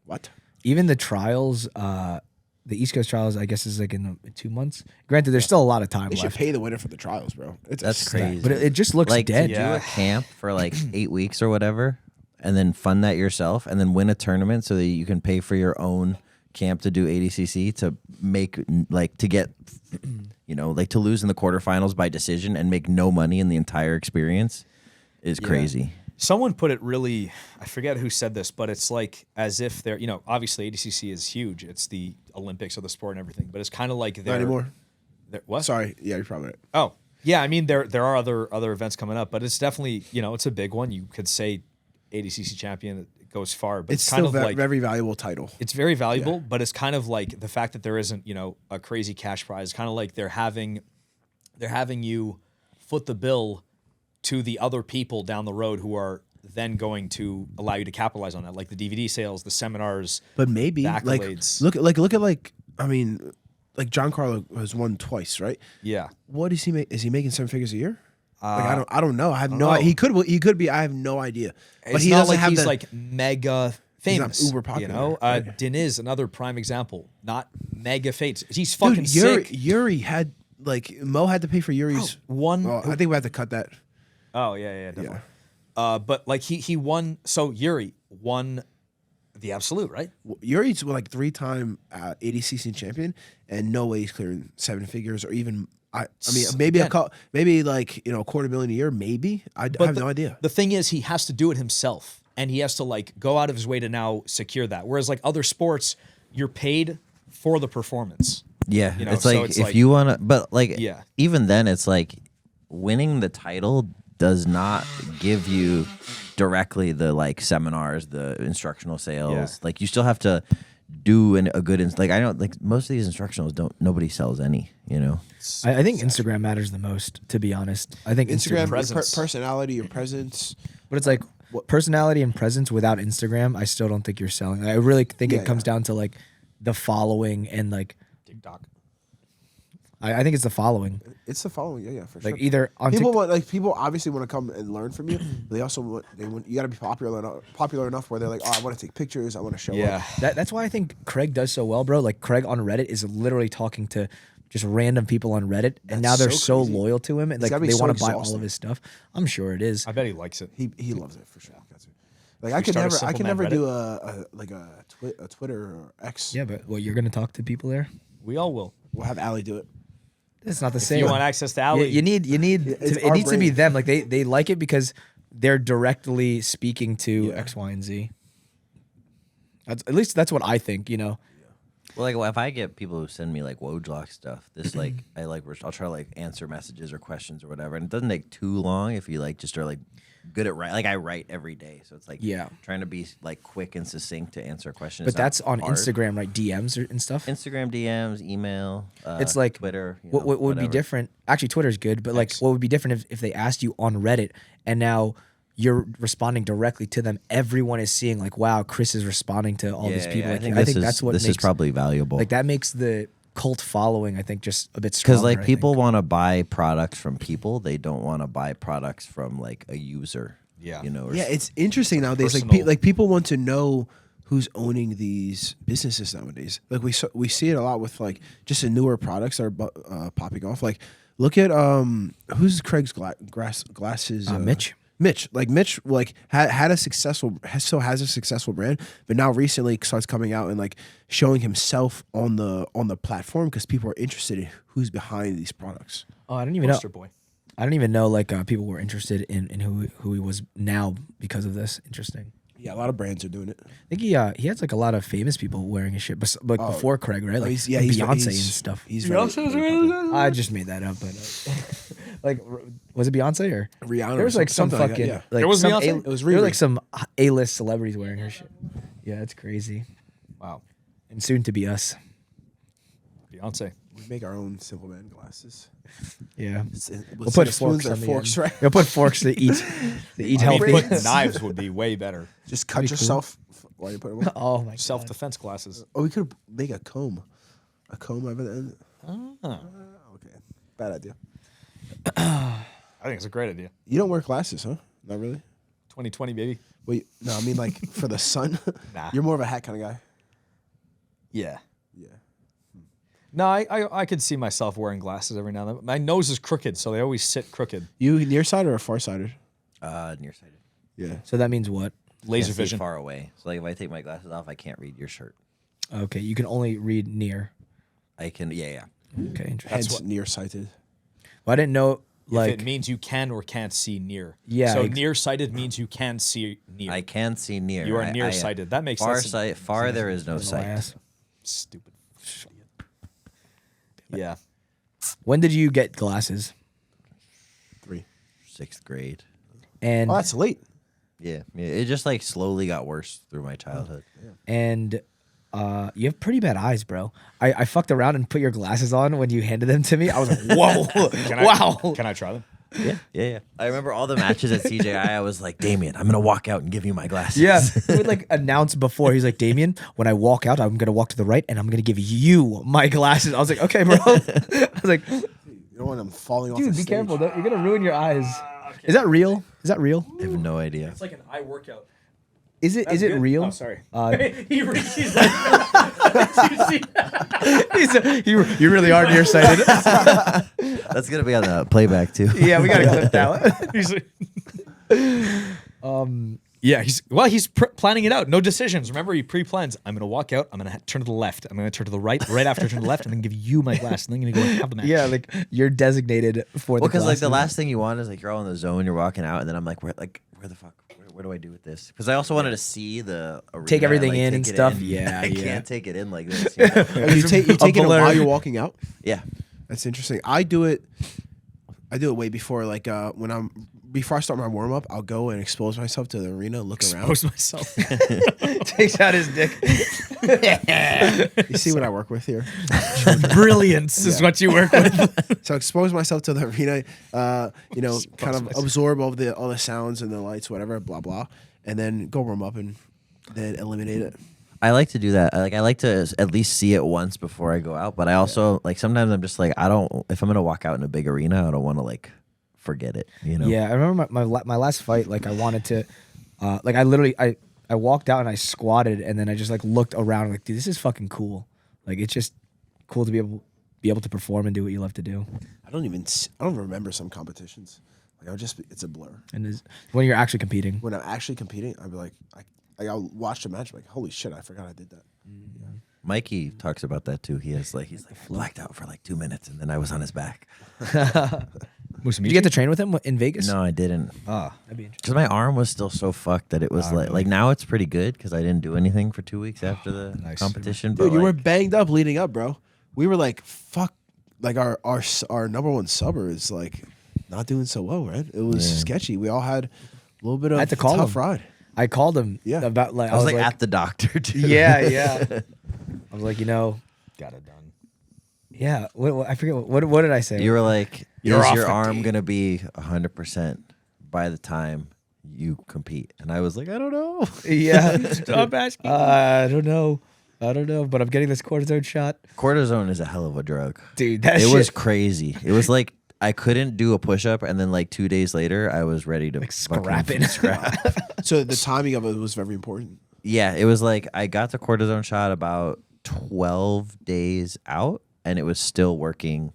What? Even the trials. The East Coast trials, I guess, is like in 2 months. Granted, there's still a lot of time They should left, pay the winner for the trials, bro. It's a That's stack. crazy. but it just looks like dead. to do a camp for like 8 weeks or whatever, and then fund that yourself, and then win a tournament so that you can pay for your own camp to do ADCC to make like to get like to lose in the quarterfinals by decision and make no money in the entire experience is crazy. Someone put it really, I forget who said this, but it's like as if they're, obviously ADCC is huge. It's the Olympics of the sport and everything, but it's kind of like Not they're. anymore. What? Sorry. Yeah, you're probably right. Oh, yeah. I mean, there are other events coming up, but it's definitely, it's a big one. You could say ADCC champion, it goes far, but It's it's kind still of like, very valuable title. it's very valuable, but it's kind of like the fact that there isn't, a crazy cash prize, kind of like they're having you foot the bill to the other people down the road who are then going to allow you to capitalize on that, like the DVD sales, the seminars. But maybe The like accolades. look at I mean, like John Carlo has won twice, right? Yeah. What is he make? Is he making 7 figures a year? Like I don't know. I have no. know. He could be. I have no idea. But It's he not doesn't like have he's the, like mega famous. uber popular, right? Deniz, another prime example, not mega famous. He's fucking dude. Yuri, sick. Yuri had like Mo had to pay for Yuri's one- Oh, I think we have to cut that. Oh yeah, definitely. Yeah. But like he won. So Yuri won the absolute, right? Yuri's like 3-time ADCC champion, and no way he's clearing 7 figures or even. I mean, maybe Again. maybe like $250,000 a year. Maybe I have no idea. The thing is, he has to do it himself, and he has to like go out of his way to now secure that. Whereas like other sports, you're paid for the performance. Yeah, You know, it's so like it's if like- you want to, but like Yeah. even then, it's like winning the title does not give you directly the like seminars, the instructional sales. Yeah. Like you still have to do a good like I don't like most of these instructionals don't nobody sells any, you know. I think Instagram matters the most, to be honest. I think Instagram, your presence. personality, your presence. but it's like personality and presence without Instagram. I still don't think you're selling. I really think it comes down to like the following and like TikTok. I think it's the following. It's the following, yeah, for Like sure. either on People TikTok, want like people obviously want to come and learn from you. But they also want you got to be popular enough where they're like, oh, I want to take pictures, I want to show up. that's why I think Craig does so well, bro. Like Craig on Reddit is literally talking to just random people on Reddit, and now That's they're so so crazy. loyal to him, and like gotta be they so want to buy all exhausting. of his stuff. I'm sure it is. I bet he likes it. He loves it for sure. That's it. Like Should I we could start a never I could Simpleman never Reddit? do a Twitter or X. Yeah, but you're gonna talk to people there. We all will. We'll have Ali do it. It's not the If same. you want access to Ali, You need It's it our needs to be brain. them. Like they like it because they're directly speaking to X, Y, and Z. At least that's what I think. You know. Well, like if I get people who send me like Woj Lock stuff, this like I'll try to like answer messages or questions or whatever, and it doesn't take too long if you like just are like good at write. Like I write every day, so it's like trying to be like quick and succinct to answer questions. But that's on hard. Instagram, right? DMs and stuff. Instagram DMs, email. It's like Twitter. What would be different? Actually, Twitter's good, but like what would be different if they asked you on Reddit and now you're responding directly to them? Everyone is seeing like, wow, Chris is responding to all these people. I Like, think, I think that's what this makes is probably valuable. like that makes the cult following. I think just a bit stronger. Because like I people think. want to buy products from people, they don't want to buy products from like a user. Yeah. You know. Or Yeah, it's interesting nowadays. Personal. Like people want to know who's owning these businesses nowadays. Like we see it a lot with like just the newer products that are popping off. Like look at who's Craig's glasses? Mitch. Mitch like had a successful has a successful brand, but now recently starts coming out and like showing himself on the platform because people are interested in who's behind these products. Oh, I don't even know. Poster boy. I don't even know like people were interested in who he was now because of this. Interesting. Yeah, a lot of brands are doing it. I think he has like a lot of famous people wearing his shit, but like before Craig, right? Like he's Beyonce and stuff. He's very popular. I just made that up, but like, was it Beyonce or Rihanna There was or like some something like that, fucking yeah. like There was some Beyonce? It was there were Riri. like some A-list celebrities wearing her shit. Yeah, it's crazy. Wow. And soon to be us. Beyonce. We make our own Simpleman glasses. Yeah, We'll put forks on the forks, end. right? We'll put forks to eat I mean, healthy. putting knives would be way better. Just cut yourself while you put them on. Oh my Self god. defense glasses. Oh, we could make a comb over the end. Ah, Okay, bad idea. I think it's a great idea. You don't wear glasses, huh? Not really. 2020, baby. Wait, no, I mean like for the sun. Nah. You're more of a hat kind of guy. Yeah. Yeah. No, I could see myself wearing glasses every now and then. My nose is crooked, so they always sit crooked. You nearsighted or farsighted? Nearsighted. Yeah. So that means what? Laser Can't see vision. far away. So like if I take my glasses off, I can't read your shirt. Okay, you can only read near. I can. Yeah. Okay, interesting. Hence nearsighted. Well, I didn't know If like it means you can or can't see near. Yeah, So ex- nearsighted means you can see near. I can see near. You are I- nearsighted. That makes far sense. sight. Far there is no my sight. ass. Stupid. Idiot. Yeah. When did you get glasses? 3. 6th grade. And Oh, that's late. Yeah. It just like slowly got worse through my childhood. and you have pretty bad eyes, bro. I fucked around and put your glasses on when you handed them to me. I was like, whoa, wow. Can I try them? Yeah. I remember all the matches at CJI. I was like, Damien, I'm gonna walk out and give you my glasses. Yeah, he would like announce before. He's like, Damien, when I walk out, I'm gonna walk to the right and I'm gonna give you my glasses. I was like, okay, bro. I was like, You don't want them falling off dude, the be stage. careful. You're gonna ruin your eyes. Is that real? Is that real? I have no idea. It's like an eye workout. Is it? Is it real? Oh, sorry. He reaches like, you really are nearsighted. That's gonna be on the playback too. Yeah, we gotta clip that one. Yeah, he's planning it out. No decisions. Remember, he pre-plans. I'm gonna walk out. I'm gonna turn to the left. I'm gonna turn to the right. Right after I turn to the left, and then give you my glass. And then I'm gonna go and have the match. Yeah, like you're designated for the Well, because like the glasses. last thing you want is like you're all in the zone, you're walking out, and then I'm like, where the fuck? What do I do with this? Because I also wanted to see the arena, Take everything like, in take and it stuff. in. Yeah, I yeah. can't take it in like this. You know? Oh, you take it blur. while you're walking out. Yeah. That's interesting. I do it. I do it way before, like before I start my warm up, I'll go and expose myself to the arena, look around. Expose myself. Takes out his dick. You see what I work with here? Brilliance is what you work with. So expose myself to the arena, kind of absorb all the sounds and the lights, whatever, blah blah, and then go warm up and then eliminate it. I like to do that. I like to at least see it once before I go out. But I also like sometimes I'm just like if I'm gonna walk out in a big arena, I don't want to like forget it. You know? Yeah, I remember my last fight. Like I wanted to, I walked out and I squatted and then I just like looked around like, dude, this is fucking cool. Like it's just cool to be able to perform and do what you love to do. I don't remember some competitions. Like it's a blur. And when you're actually competing. When I'm actually competing, I'll be like, I'll watch the match, like, holy shit, I forgot I did that. Yeah. Mikey talks about that too. He's like blacked out for like 2 minutes and then I was on his back. Did you get to train with him in Vegas? No, I didn't. That'd be interesting. Because my arm was still so fucked that it was like now it's pretty good because I didn't do anything for 2 weeks after the competition. Dude, but you were like, banged up leading up, bro. We were like, fuck, like our number one subber is like not doing so well, right? It was sketchy. We all had a little bit of I had to call tough him. ride. I called him about I was like at the doctor too. Yeah. I was like, Got it done. yeah. I forget what did I say? You were like, You're is off your the arm team. gonna be 100% by the time you compete? And I was like, I don't know. Yeah. Stop asking. I don't know, but I'm getting this cortisone shot, Cortisone is a hell of a drug. dude. That It shit, was crazy. It was like I couldn't do a push up, and then like 2 days later, I was ready to fucking scrapping. So the timing of it was very important. Yeah, it was like I got the cortisone shot about 12 days out, and it was still working,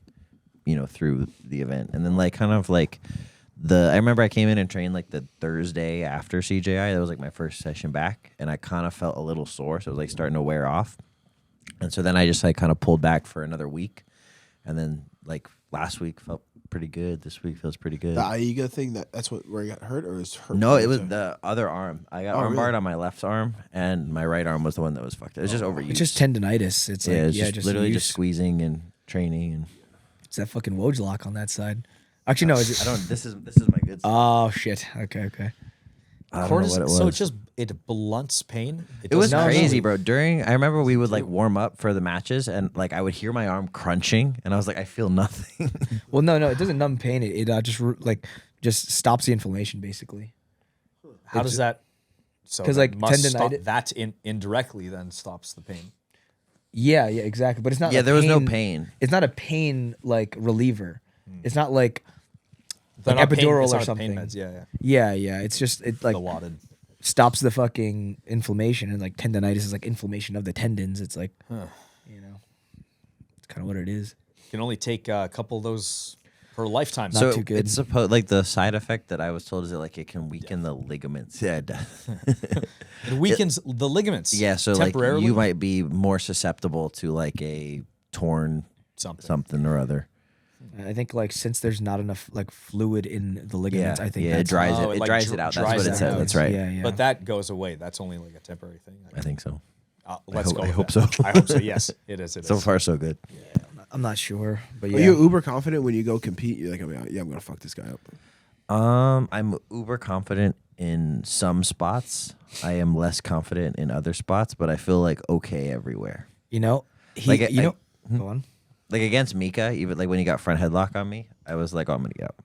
through the event. And then like kind of like I remember I came in and trained like the Thursday after CJI. That was like my first session back, and I kind of felt a little sore, so it was like starting to wear off. And so then I just like kind of pulled back for another week, and then like last week felt pretty good. This week feels pretty good. The Aiga thing, that's where you got hurt, or is hurt? No, it was the other arm. I got armbarred really? on my left arm, and my right arm was the one that was fucked. It was just overused. It's just tendonitis. It's like, it's just literally use. just squeezing and training and. It's that fucking Woj Lock on that side. Actually, no. I don't. This is my good. Side. Oh shit. Okay. I don't know what it was. So it blunts pain. It was doesn't- crazy, bro. I remember we would like warm up for the matches, and like I would hear my arm crunching, and I was like, I feel nothing. Well, no. It doesn't numb pain. It just stops the inflammation basically. How does that? So 'Cause, that like, must stop tendinitis- that indirectly then stops the pain. Yeah, exactly. But it's not. Yeah, a there was no pain- pain. It's not a pain like reliever. It's not like They're like not pain- epidural it's or not something. Pain meds. Yeah. Yeah. It's just it like Dilaudid. stops the fucking inflammation, and like tendonitis is like inflammation of the tendons. It's like it's kind of what it is. You can only take a couple of those per lifetime. Not So too good. it's supposed like the side effect that I was told is that like it can weaken the ligaments. Yeah, It weakens the ligaments. yeah. So like temporarily. you might be more susceptible to like a torn something or other. I think like since there's not enough like fluid in the ligaments, I think it that's dries Oh, it. it, It like, dries it out. That's dries what it it said. out. That's right. Yeah. But that goes away. That's only like a temporary thing. I think so. Let's go. I with hope that. so. I hope so. Yes, it is. So far, so good. I'm not sure, but Are yeah. you uber confident when you go compete? You're like, I'm gonna fuck this guy up. I'm uber confident in some spots. I am less confident in other spots, but I feel like okay everywhere. He, go on. Like against Mika, even like when he got front headlock on me, I was like, oh, I'm gonna get up.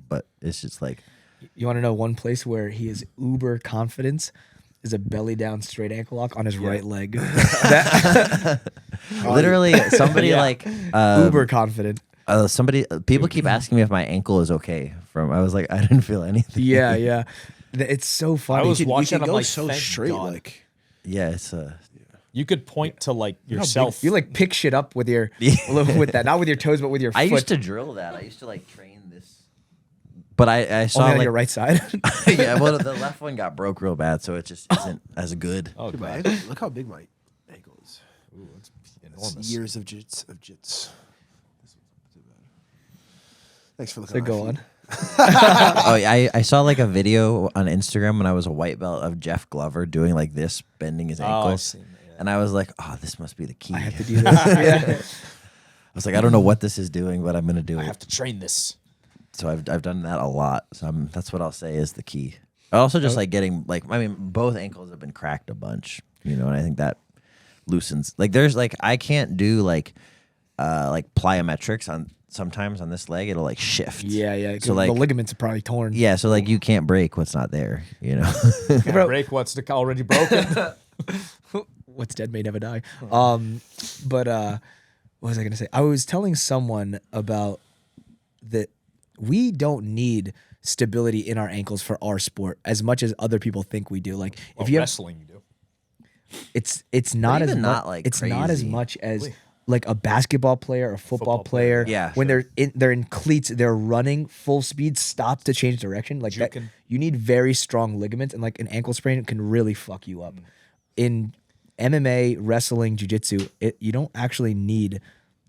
But it's just like You want to know one place where he is uber confidence is a belly down straight ankle lock on his right leg. literally somebody like Uber confident. people keep asking me if my ankle is okay. I was like, I didn't feel anything. Yeah. It's so funny. I was You watching. can I'm go like, so thank straight, God. like Yeah, it's You could point to like yourself. You like pick shit up with your with that, not with your toes, but with your I foot. used to drill that. I used to like train this, but I saw only on like your right side. yeah, well the left one got broke real bad, so it just isn't as good. Oh, dude, my God. ankle, look how big my ankle is. Ooh, it's It's enormous. years of jits. This one's not too bad. Thanks for looking. So at my go feet. on. Oh, I saw like a video on Instagram when I was a white belt of Jeff Glover doing like this, bending his I've ankles, seen that, yeah. and I was like, oh, this must be the key. I have to do this. Yeah. I was like, I don't know what this is doing, but I'm gonna do I it. have to train this. So I've done that a lot. So that's what I'll say is the key. Also, just like getting both ankles have been cracked a bunch, and I think that loosens. Like there's I can't do like plyometrics sometimes on this leg. It'll like shift. Yeah. So the ligaments are probably torn. Yeah, so like you can't break what's not there. Can't break what's already broken. What's dead may never die. But what was I gonna say? I was telling someone about that we don't need stability in our ankles for our sport as much as other people think we do. Like if you have, wrestling, you do. it's not as even much. not, like, It's not as crazy. much as like a basketball player or football player. Yeah, when sure. they're in cleats, they're running full speed, stop to change direction. Like that, you need very strong ligaments, and like an ankle sprain can really fuck you up. In MMA, wrestling, jiu-jitsu, you don't actually need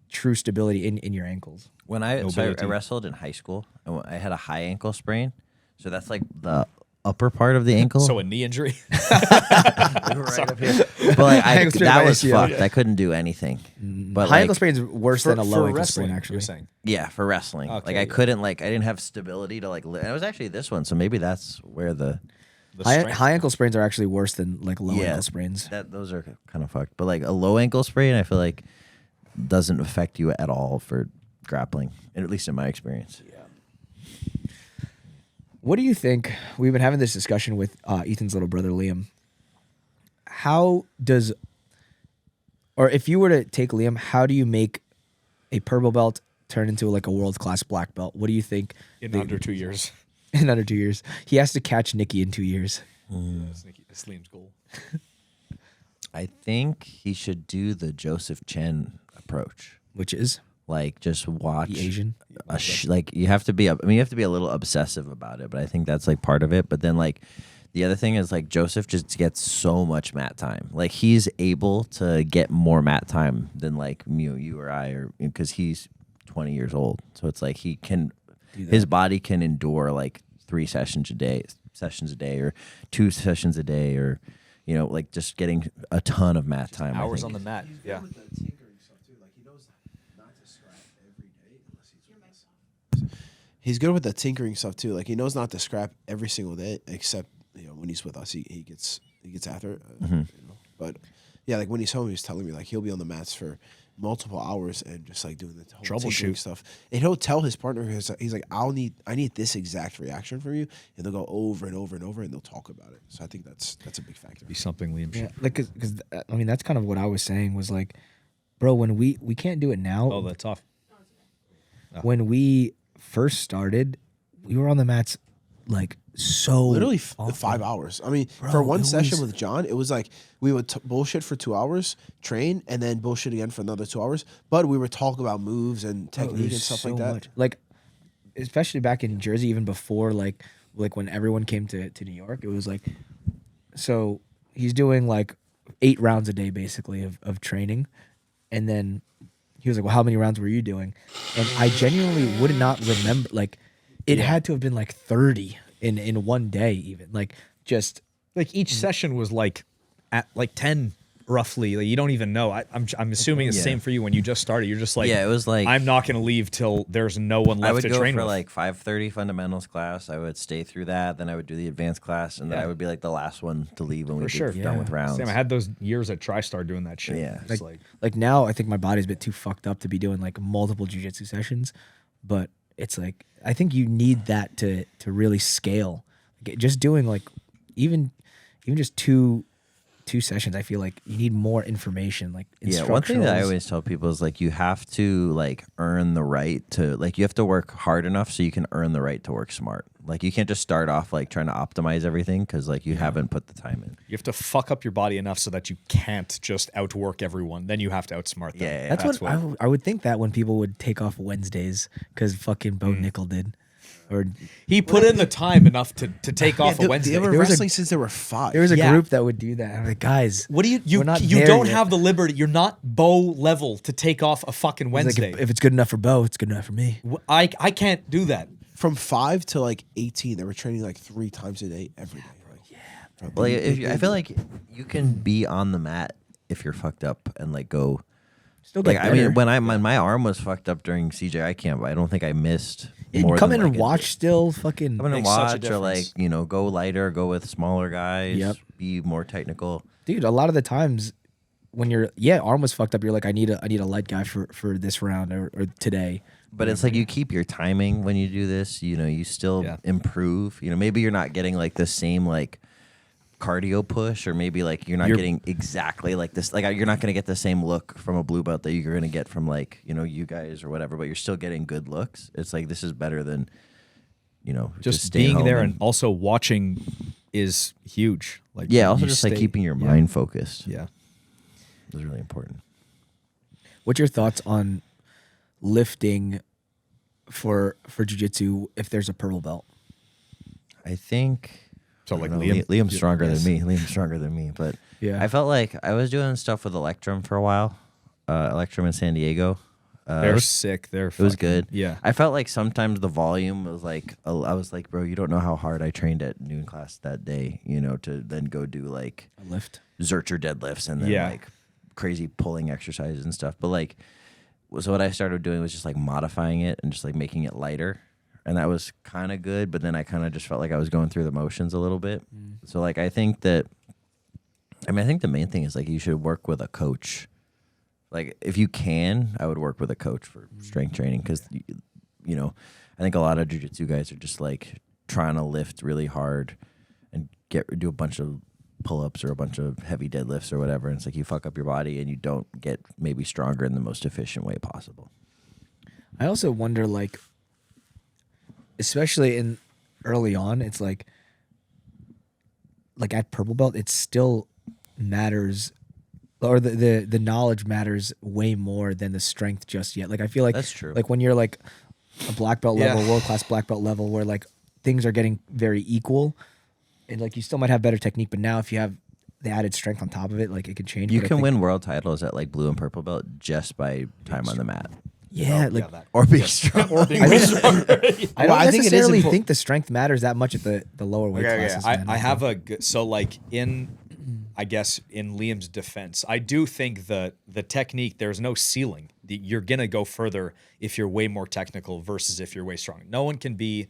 true stability in your ankles. When I wrestled in high school, and I had a high ankle sprain. So that's like the upper part of the ankle. So a knee injury. Right up here. But like Ankle sprain that by was ACL. fucked. I couldn't do anything. But High like, ankle sprain is worse than a low ankle wrestling, sprain, actually. You're saying. yeah, for wrestling. Okay, like I couldn't I didn't have stability to like. And it was actually this one. So maybe that's where the High ankle sprains are actually worse than like low Yeah. ankle sprains. those are kind of fucked. But like a low ankle sprain, I feel like doesn't affect you at all for grappling, at least in my experience. What do you think? We've been having this discussion with Ethan's little brother, Liam. How does, or if you were to take Liam, how do you make a purple belt turn into like a world-class black belt? What do you think? In under 2 years. In under 2 years. He has to catch Nicky in 2 years. That's Liam's goal. I think he should do the Joseph Chen approach. Which is? Like just watch The Asian? like you have to be. You have to be a little obsessive about it. But I think that's like part of it. But then like the other thing is like Joseph just gets so much mat time. Like he's able to get more mat time than like you or I, or because he's 20 years old. So it's like he can. His body can endure like 3 sessions a day, or 2 sessions a day, or like just getting a ton of mat time. Hours on the mat. Yeah. He's good with the tinkering stuff too. Like he knows not to scrap every single day, except when he's with us, he gets after it. But yeah, like when he's home, he was telling me like he'll be on the mats for multiple hours and just like doing the whole tinkering stuff. And he'll tell his partner, he's like, I need this exact reaction from you, and they'll go over and over and over, and they'll talk about it. So I think that's a big factor. Be something Liam should. Yeah, like because I mean that's kind of what I was saying was like, bro, when we can't do it now. Oh, that's tough. When we first started, we were on the mats like so Literally often. 5 hours. I mean, Bro, for one it session was- with John, it was like we would bullshit for 2 hours, train, and then bullshit again for another 2 hours. But we would talk about moves and Bro, it technique was and stuff so like that. much. Like, especially back in Jersey, even before like when everyone came to New York, it was like, so he's doing like 8 rounds a day basically of training, and then he was like, well, how many rounds were you doing? And I genuinely would not remember. Like, it had to have been like 30 in one day, even. Like, just Like each session was like at like 10 roughly. Like you don't even know. I'm assuming it's the same for you when you just started. You're just like, it was like I'm not going to leave till there's no one I left would to go train for with. like 5:30 fundamentals class. I would stay through that. Then I would do the advanced class, and then I would be like the last one to leave when we sure. get done with rounds. Same. I had those years at TriStar doing that shit. Yeah. It's like like now I think my body's a bit too fucked up to be doing like multiple jiu-jitsu sessions, but it's like I think you need that to really scale. Like, just doing like even just two sessions, I feel like you need more information, like Yeah, one thing that I instructionals. always tell people is like you have to like earn the right to like you have to work hard enough so you can earn the right to work smart. Like you can't just start off like trying to optimize everything because like you haven't put the time in. you have to fuck up your body enough so that you can't just outwork everyone. Then you have to outsmart them. Yeah, That's what I would think that when people would take off Wednesdays because fucking Bo Nickel did, or He put in the time enough to take off a They Wednesday. were There was a- wrestling since they were 5. there was a Yeah. group that would do that. I'm like, guys, What do you we're not you there don't yet. have the liberty. You're not Bo level to take off a fucking It's like, Wednesday. if it's good enough for Bo, it's good enough for me. I can't do that. From 5 to like 18, they were training like 3 times a day every day. Like, Well, like, I feel like you can be on the mat if you're fucked up and like go Still get Like I better. mean, when my arm was fucked up during CJI camp, I don't think I missed You more come than in and like watch still fucking. come in and Makes such a watch, or like difference. go lighter, go with smaller guys, Yep. be more technical. Dude, a lot of the times when your arm was fucked up, you're like, I need a light guy for this round or today. But it's like you keep your timing when you do this. You still Yeah. improve. Maybe you're not getting like the same like cardio push, or maybe like you're not getting exactly like this. Like you're not going to get the same look from a blue belt that you're going to get from like you guys or whatever. But you're still getting good looks. It's like this is better than Just staying being home there and also watching is huge. Like yeah. Also you just like stay- keeping your yeah. mind focused Yeah. is really important. What's your thoughts on lifting for jiu-jitsu if there's a purple belt? I think. So, I like, don't know, Liam- Liam's stronger yes. than me. Liam's stronger than me. But Yeah. I felt like I was doing stuff with Electrum for a while. Electrum in San Diego. They're sick. They're It was good. Yeah. I felt like sometimes the volume was like, I was like, bro, you don't know how hard I trained at noon class that day, to then go do like A lift. Zercher deadlifts and then Yeah. like crazy pulling exercises and stuff. But like, so what I started doing was just like modifying it and just like making it lighter. And that was kind of good. But then I kind of just felt like I was going through the motions a little bit. So like, I think the main thing is like you should work with a coach. Like if you can, I would work with a coach for strength training because, I think a lot of jiu-jitsu guys are just like trying to lift really hard and do a bunch of pull-ups or a bunch of heavy deadlifts or whatever. And it's like you fuck up your body and you don't get maybe stronger in the most efficient way possible. I also wonder, like, especially in early on, it's like at purple belt, it still matters, or the knowledge matters way more than the strength just yet. Like I feel like That's true. Like when you're like a black belt level, Yeah. world class black belt level, where like things are getting very equal, and like you still might have better technique, but now if you have the added strength on top of it, like it could change. You But I can think- win world titles at like blue and purple belt just by time on the mat Yeah, like or being strong. Or being I strong. don't I think it is necessarily impor- think the strength matters that much at the lower weight Okay, classes. okay. man. I have a good, so like I guess in Liam's defense, I do think the technique, there's no ceiling. You're gonna go further if you're way more technical versus if you're way stronger. No one can be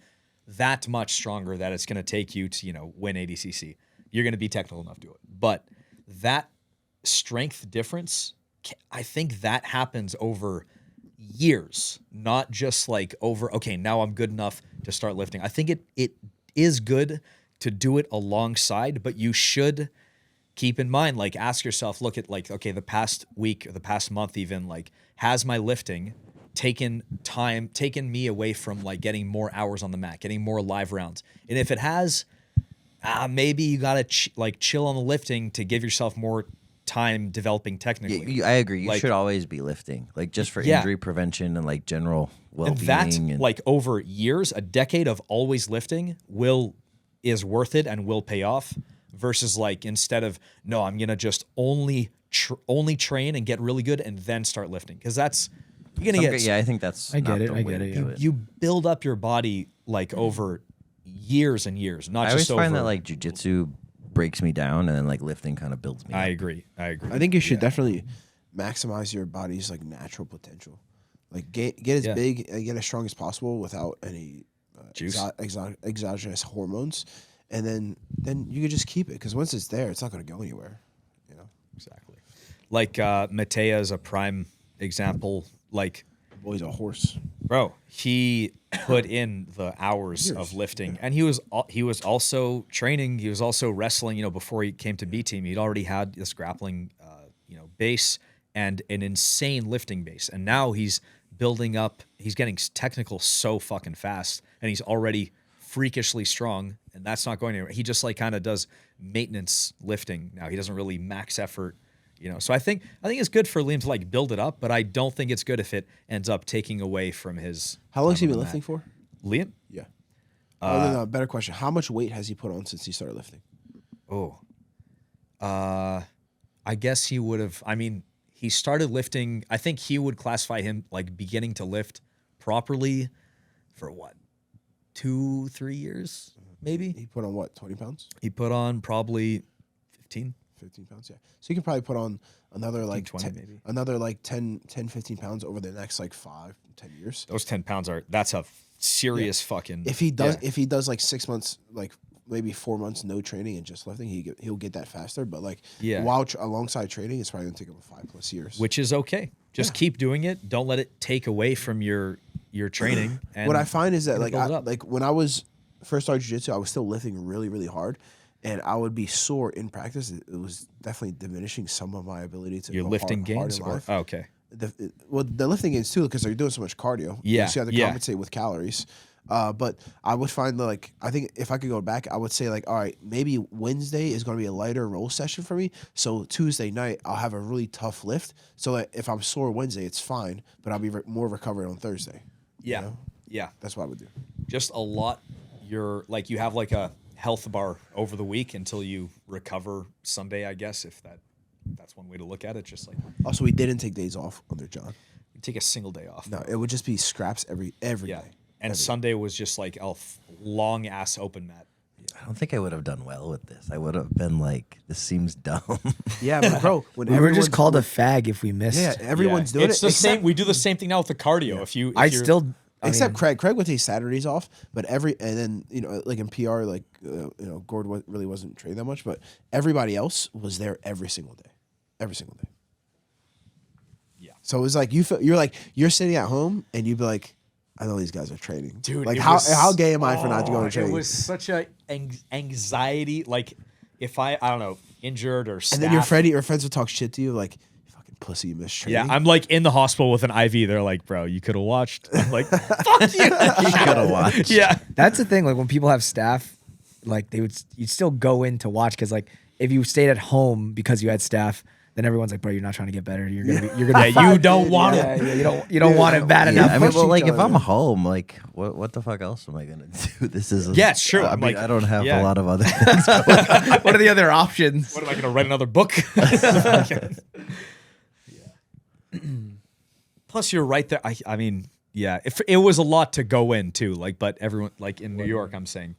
that much stronger that it's gonna take you to win ADCC. You're gonna be technical enough to do it, but that strength difference, I think that happens over years, not just like over, okay, now I'm good enough to start lifting. I think it is good to do it alongside, but you should keep in mind, like ask yourself, look at like, okay, the past week or the past month even, like has my lifting taken me away from like getting more hours on the mat, getting more live rounds? And if it has, maybe you gotta chill on the lifting to give yourself more time developing technically. I agree. You Like- should always be lifting, like just for Yeah. injury prevention and like general And well-being. that, and like over years, a decade of always lifting is worth it and will pay off. Versus like instead of no, I'm gonna just only train and get really good and then start lifting, because that's you're gonna get. yeah, I think that's. I get not it, the I way get to it, do yeah. You build up your body like over years and years, not I always just find over. that like jujitsu breaks me down, and then like lifting kind of builds me. I up. agree. I think you should definitely maximize your body's like natural potential. Like get as Yeah. big and get as strong as possible without any Juice. exogenous hormones, and then you could just keep it, because once it's there, it's not going to go anywhere. Exactly. Like Matea is a prime example. Like, Boy's a horse. bro, he put in the hours of lifting, and he was also training. He was also wrestling. Before he came to B team, he'd already had this grappling, base and an insane lifting base, and now he's building up. He's getting technical so fucking fast, and he's already freakishly strong, and that's not going anywhere. He just like kind of does maintenance lifting now. He doesn't really max effort. So I think it's good for Liam to like build it up, but I don't think it's good if it ends up taking away from his. How long has he time been on the lifting mat. for? Liam? Yeah. No, better question. How much weight has he put on since he started lifting? Oh, I guess he would have. I mean, he started lifting. I think he would classify him like beginning to lift properly for what, 2-3 years, maybe. He put on what, 20 pounds? He put on probably 15. 15 pounds. Yeah. So you can probably put on another like 20 10, maybe. another like 10, 15 pounds over the next like 5, 10 years. Those 10 pounds that's a serious fucking. If he does like 6 months, like maybe 4 months, no training and just lifting, he'll get that faster. But like while alongside training, it's probably gonna take him 5+ years. Which is okay. Just keep doing it. Don't let it take away from your training. And what I find is that like build up. like when I was first started jiu-jitsu, I was still lifting really, really hard. And I would be sore in practice. It was definitely diminishing some of my ability to your go lifting hard gains. in Or, life. okay. The lifting gains too, because they're doing so much cardio. Yeah, so you have to compensate with calories. But I would find that, like, I think if I could go back, I would say like, all right, maybe Wednesday is going to be a lighter roll session for me. So Tuesday night I'll have a really tough lift. So that if I'm sore Wednesday, it's fine, but I'll be more recovered on Thursday. Yeah. You know? Yeah. That's what I would do. Just a lot. You have like a health bar over the week until you recover Sunday, I guess, if that's one way to look at it. Just like Also, we didn't take days off under John. take a single day off. No, it would just be scraps every day. And Sunday was just like a long ass open mat. I don't think I would have done well with this. I would have been like, this seems dumb. Yeah, but bro, when We were just called a fag if we missed. Yeah, everyone's doing It's it. the same. We do the same thing now with the cardio. If you, Except Craig. Craig would take Saturdays off, but and then like in PR, like Gord really wasn't trained that much, but everybody else was there every single day. Yeah. So it was like you're sitting at home and you'd be like, I know these guys are training, dude. Like how gay am I for not going to train? It was such a anxiety. Like if I don't know, injured or staff. And then your friends would talk shit to you like, fucking pussy, you missed training. Yeah, I'm like in the hospital with an IV. They're like, bro, you could have watched. I'm like, fuck you. You could have watched. Yeah. That's the thing. Like when people have staff, like you'd still go in to watch because like if you stayed at home because you had staff, then everyone's like, bro, you're not trying to get better. You're gonna. You don't want it. Yeah, you don't want it bad enough. I mean, well, like if I'm home, like what the fuck else am I gonna do? This is Yes, sure. I I'm mean, like, I don't have yeah. a lot of other things. What are the other options? What am I gonna write another book? Plus, you're right there. I mean, yeah, if it was a lot to go in too. Like, but everyone, like in New York, I'm saying,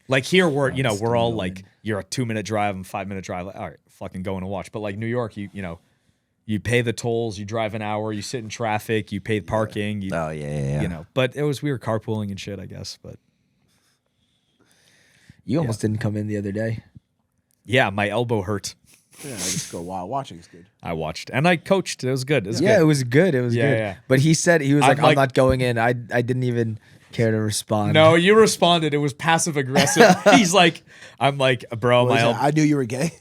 like here, we're all like, you're a 2-minute drive and 5-minute drive. Like, all right, fucking go in and watch. But like New York, you pay the tolls, you drive an hour, you sit in traffic, you pay parking. Oh yeah. But we were carpooling and shit, I guess. But You almost didn't come in the other day. yeah, my elbow hurt. Yeah, I just go, wow, watching's good. I watched and I coached. It was good. It was It was good. It was Yeah, good. yeah. But he said he was I'm like, I'm like- not going in. I didn't even care to respond. No, you responded. It was passive aggressive. He's like, I'm like, bro, my elbow. I knew you were gay.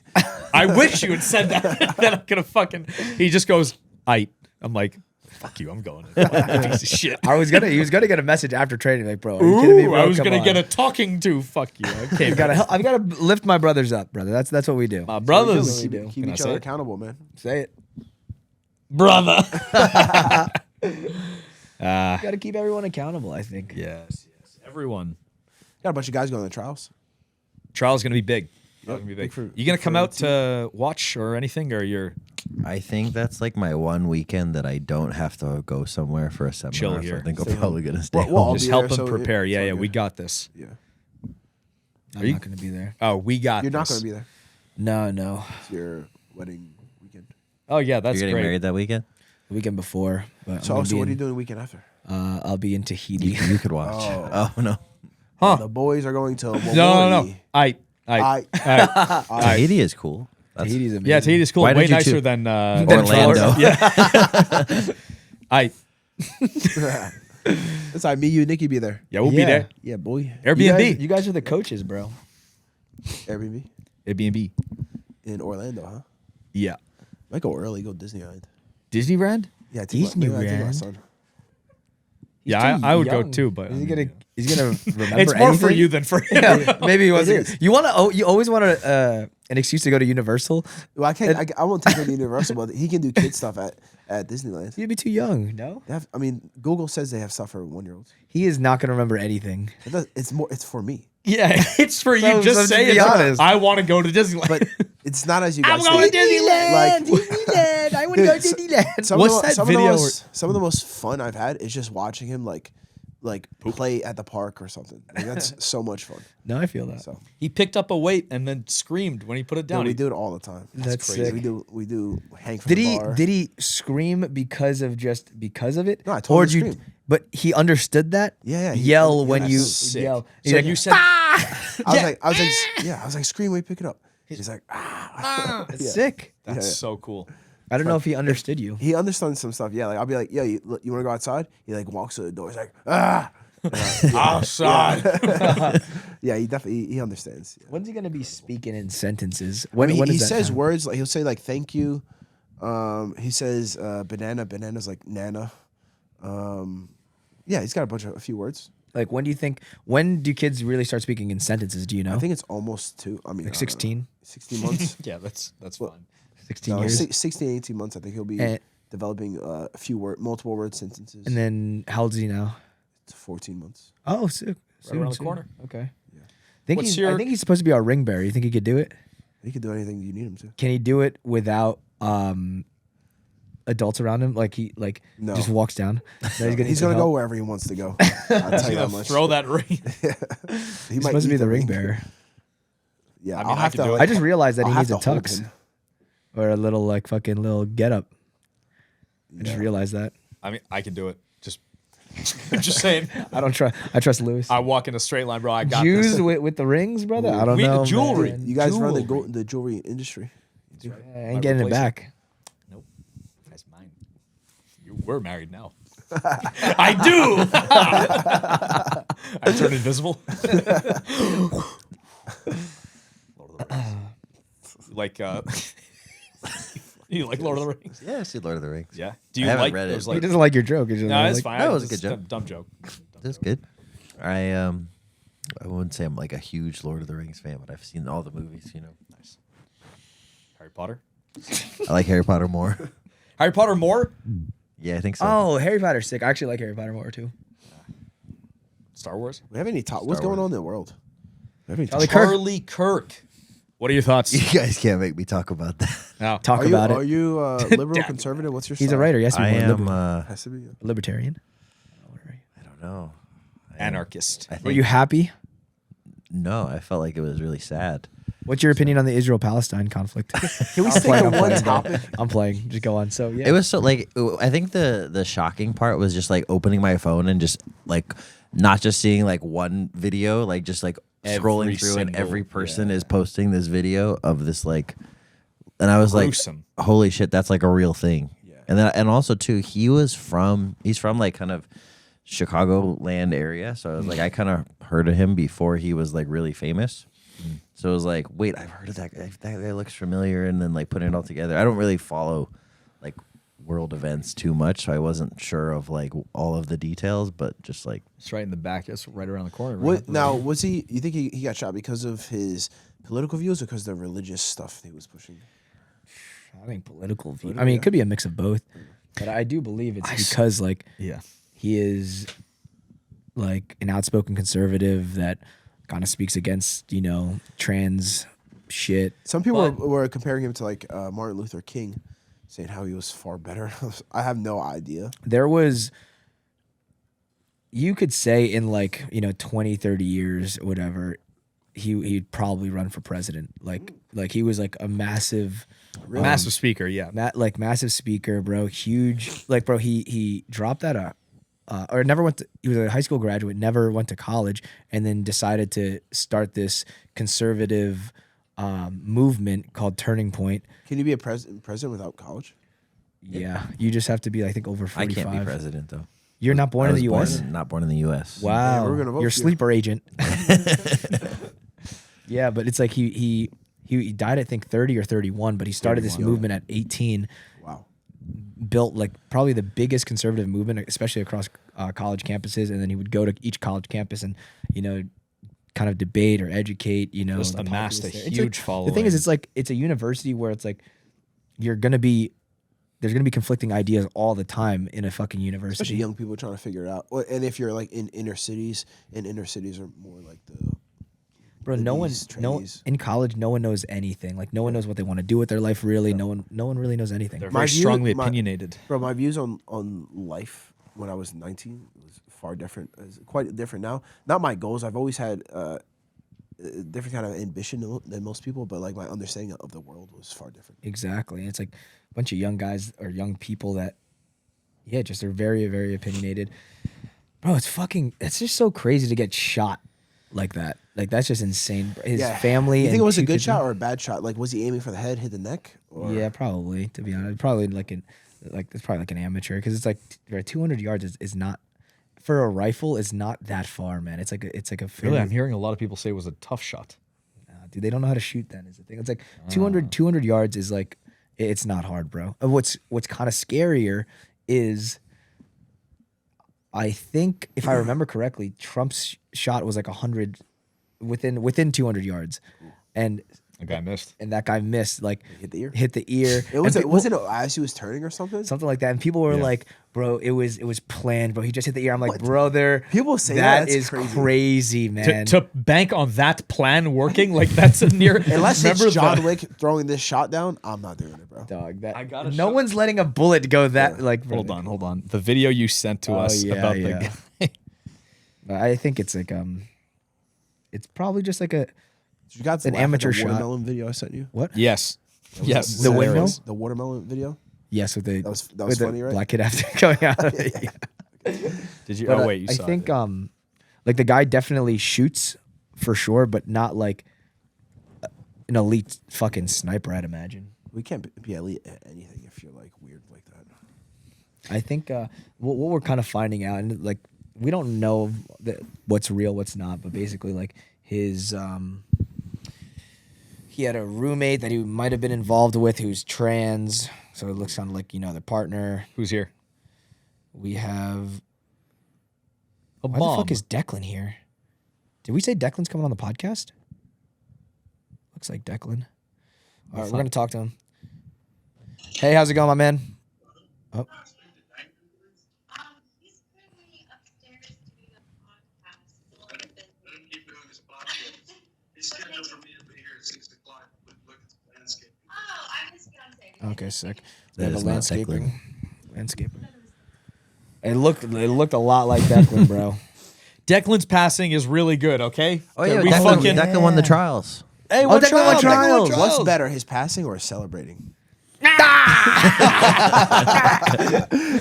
I wish you had said that. Then I'm gonna fucking. He just goes, I'm like, fuck you. I'm going. Fucking piece of shit. He was gonna get a message after training, like, bro, are you kidding me, bro? I was Come gonna on. get a talking to. Fuck you. Okay, I've gotta lift my brothers up, brother. That's what we do. my brothers, That's what we do. Keep Can I each say other it? accountable, man. Say it. brother. Gotta keep everyone accountable, I think. Yes. Everyone. Got a bunch of guys going to the trials. Trial's gonna be big. Gonna be big. You gonna come out to watch or anything, or you're I think that's like my one weekend that I don't have to go somewhere for a seminar. Chill So here. I think I'm Stay probably gonna stay Well, I'll home. just be help there, them so prepare? it's all Yeah, good. we got this. Yeah. I'm not gonna be there. Oh, we got. You're not this. going to be there. No. It's your wedding weekend. Oh yeah, that's You're getting great. married that weekend. The weekend before. But So what are you doing the weekend after? I'll be in Tahiti. You could watch. Oh no, Huh? The boys are going to No. I. Tahiti is cool. That's, Tahiti's amazing. Yeah, Tahiti's cool. Why Way did you nicer choose- than Orlando. Yeah. That's like me, you, Nicky be there. Yeah, we'll be Yeah. there. Yeah, boy. Airbnb. You guys are the coaches, bro. Airbnb Airbnb. in Orlando, huh? Yeah. Might go early, go Disneyland. Disneyland? Yeah, take my Disneyland? son. Yeah, too I would go young. too, but He's gonna remember. it's more for anything? you than for him. Yeah, maybe he wasn't. is. You always want an excuse to go to Universal. Well, I can't. I won't take him to Universal, but he can do kid stuff at Disneyland. You'd be too young. No, They have, I mean, Google says they have stuff for 1-year-olds. he is not gonna remember anything. It's for me, Yeah, it's for you. So Just say be it. honest. I want to go to Disneyland. but it's not as you I'm guys going think. to Disneyland. Disneyland. I would Dude, go to Disneyland. Some What's of the, that some video Of the most, some of the most fun I've had is just watching him like like play at the park or something. Like, that's so much fun. No, I feel that. So He picked up a weight and then screamed when he put it down. we He- do it all the time. That's crazy. sick. We do hang from Did the he bar. did he scream because of it? No, I told him to you, scream. But he understood that. Yeah, he- Yell yeah, when that's you sick. yell. So you said I was like, scream when you pick it up. He's like, It's Yeah. sick. that's Yeah. so cool. I don't know if he understood you. He understands some stuff. Yeah, like I'll be like, yo, you want to go outside? He like walks to the door. He's like, Outside. yeah, he definitely he understands. Yeah. When's he gonna be speaking in sentences? I mean, when he is that says time? words like he'll say like thank you. He says banana. Banana's like nana. Yeah, he's got a few words. Like when do kids really start speaking in sentences? Do you know? I think it's almost 2. I mean, like I don't know, 16, 16 months. Yeah, that's fine. 16 No, years. 16, 18 months. I think he'll be And- developing a few multiple word sentences. And then how old is he now? it's 14 months. Oh, sick. around the corner. Okay. Yeah. I think he's supposed to be our ring bearer. You think he could do it? He can do anything you need him to. Can he do it without adults around him? Like he No. just walks down. No, He's gonna go wherever he wants to go. I'll tell you that much. Throw that ring. He He's might supposed to be eat the ring bearer. Yeah, I mean, I'll I have could to. do it. I just realized that I'll he have needs a to hold tux him. or a little like fucking little get up. I just realized that. I mean, I can do it. Just saying. I trust Lewis. I walk in a straight line, bro. I got Jews this. with the rings, brother. I don't We- know. jewelry. man. You guys run Jewelry. the jewelry industry. I My ain't getting it replacement. back. Nope. That's mine. We're married now. I do. I turn invisible. Lord of the Rings. Like you like Lord of the Rings? Yeah, I've seen Lord of the Rings. Yeah. Do I you haven't like read it. those? He Like, doesn't like your joke. He's just no, it's like, fine. No, it was a It's good joke. Dumb joke. That's good. I wouldn't say I'm like a huge Lord of the Rings fan, but I've seen all the movies. You know, Nice. Harry Potter. I like Harry Potter more. Harry Potter more. Yeah, I think so. Oh, Harry Potter's sick. I actually like Harry Potter more too. Star Wars. We have any top? What's going on in the world? We have any Charlie top- Kirk. Charlie Kirk. What are your thoughts? You guys can't make me talk about that. No. Talk Are you, about are it. you liberal, conservative? What's your? He's a side? writer. Yes, I am. Has to be. libertarian. I don't know. Anarchist. I think, Were you happy? No, I felt like it was really sad. What's your opinion on the Israel-Palestine conflict? Can we I'm stick playing, to I'm one playing, bro. topic? I'm playing. Just go on. So yeah. It was so like I think the shocking part was just like opening my phone and just like not just seeing like one video, like just like scrolling through and every single- person is posting this video of this like, and I was Gruesome. like, holy shit, that's like a real thing. Yeah. And then and also too, he's from like kind of Chicagoland area, so I was like, I kind of heard of him before he was like really famous. So it was like, wait, I've heard of that guy. That guy looks familiar, and then like putting it all together. I don't really follow like world events too much, so I wasn't sure of like all of the details, but just like It's right in the back. It's right around the corner. Right What up the now? road. Was he? You think he got shot because of his political views or because of the religious stuff he was pushing? I think political view. I mean, it could be a mix of both, but I do believe it's because like Yeah. he is like an outspoken conservative that kind of speaks against trans shit. Some people were comparing him to like Martin Luther King, saying how he was far better. I have no idea. There was, you could say in 20, 30 years, whatever, he'd probably run for president. Like he was like a massive, Massive speaker. Yeah. massive speaker, bro. Huge, bro. He dropped out or never went to. He was a high school graduate, never went to college, and then decided to start this conservative movement called Turning Point. Can you be a president without college? Yeah, you just have to be, I think, over 45. I can't be president though. You're not born I in was the U.S. not born in the U.S. Wow, we're gonna vote you're a for you. sleeper agent. Yeah, but it's like he died, I think, 30 or 31, but he started this movement at 18. Wow. Built like probably the biggest conservative movement, especially across college campuses, and then he would go to each college campus and kind of debate or educate. Just the amassed a populace there. It's huge like, following. The thing is, it's a university where it's like there's gonna be conflicting ideas all the time in a fucking university. Especially young people trying to figure it out. And if you're like in inner cities, and inner cities are more like the Bro, these trainees. in college, no one knows anything. Like no one knows what they want to do with their life. Really, no one really knows anything. They're My very view- strongly my- opinionated. Bro, my views on life when I was 19 was far different. It's quite different now. Not my goals. I've always had a different kind of ambition than most people, but like my understanding of the world was far different. Exactly. And it's like a bunch of young guys or young people that, yeah, just are very, very opinionated. Bro, it's just so crazy to get shot like that. Like, that's just insane. His family. You think and it was a two good kids- shot or a bad shot? Like, was he aiming for the head, hit the neck? Or? Yeah, probably, to be honest. Probably it's probably like an amateur, because it's like 200 yards is not, for a rifle, is not that far, man. It's like a Really, I'm hearing a lot of people say it was a tough shot. dude, they don't know how to shoot then, is the thing. It's like 200 yards is like, it's not hard, bro. And what's kind of scarier is, I think, if I remember correctly, Trump's shot was like 100 within 200 yards, and A guy missed. that guy missed, like Hit the ear? hit the ear. It was. And Was it as he was turning or something? something like that? And people were like, "Bro, it was planned, bro. He just hit the ear." I'm like, What? "Brother, People say that that's is crazy. crazy, man." To bank on that plan working, like that's a near. Unless remember it's John the- Wick throwing this shot down, I'm not doing it, bro. Dog, that I gotta no show- one's letting a bullet go that like. Hold on. The video you sent to us about the guy. I think it's like it's probably just like a You got An amateur shot. watermelon video I sent you. what? Yes. Yes. The windmill? The watermelon video. Yes, with the That was with the funny, right? black kid after going out. Of it. Yeah. Did you? But, Oh wait, you I saw think it. like the guy definitely shoots for sure, but not like an elite fucking sniper, I'd imagine. We can't be elite at anything if you're like weird like that. I think what we're kind of finding out, and like we don't know what's real, what's not, but basically like his he had a roommate that he might have been involved with who's trans, so it looks kind of like their partner. Who's here? We have A why bomb. the fuck is Declan here? Did we say Declan's coming on the podcast? Looks like Declan. All right, we're gonna talk to him. Hey, how's it going, my man? Oh. He's currently upstairs doing a podcast. He's scheduled for me to be here at 6 o'clock. Look at the landscape. Oh, I'm his fiance. Okay, sick. That They have is a not landscaping. Landscaping. It looked a lot like Declan, bro. Declan's passing is really good. Okay. Oh yeah, We Declan, fucking- Declan won the trials. Hey, Oh, what Declan won trials. What's better, his passing or celebrating?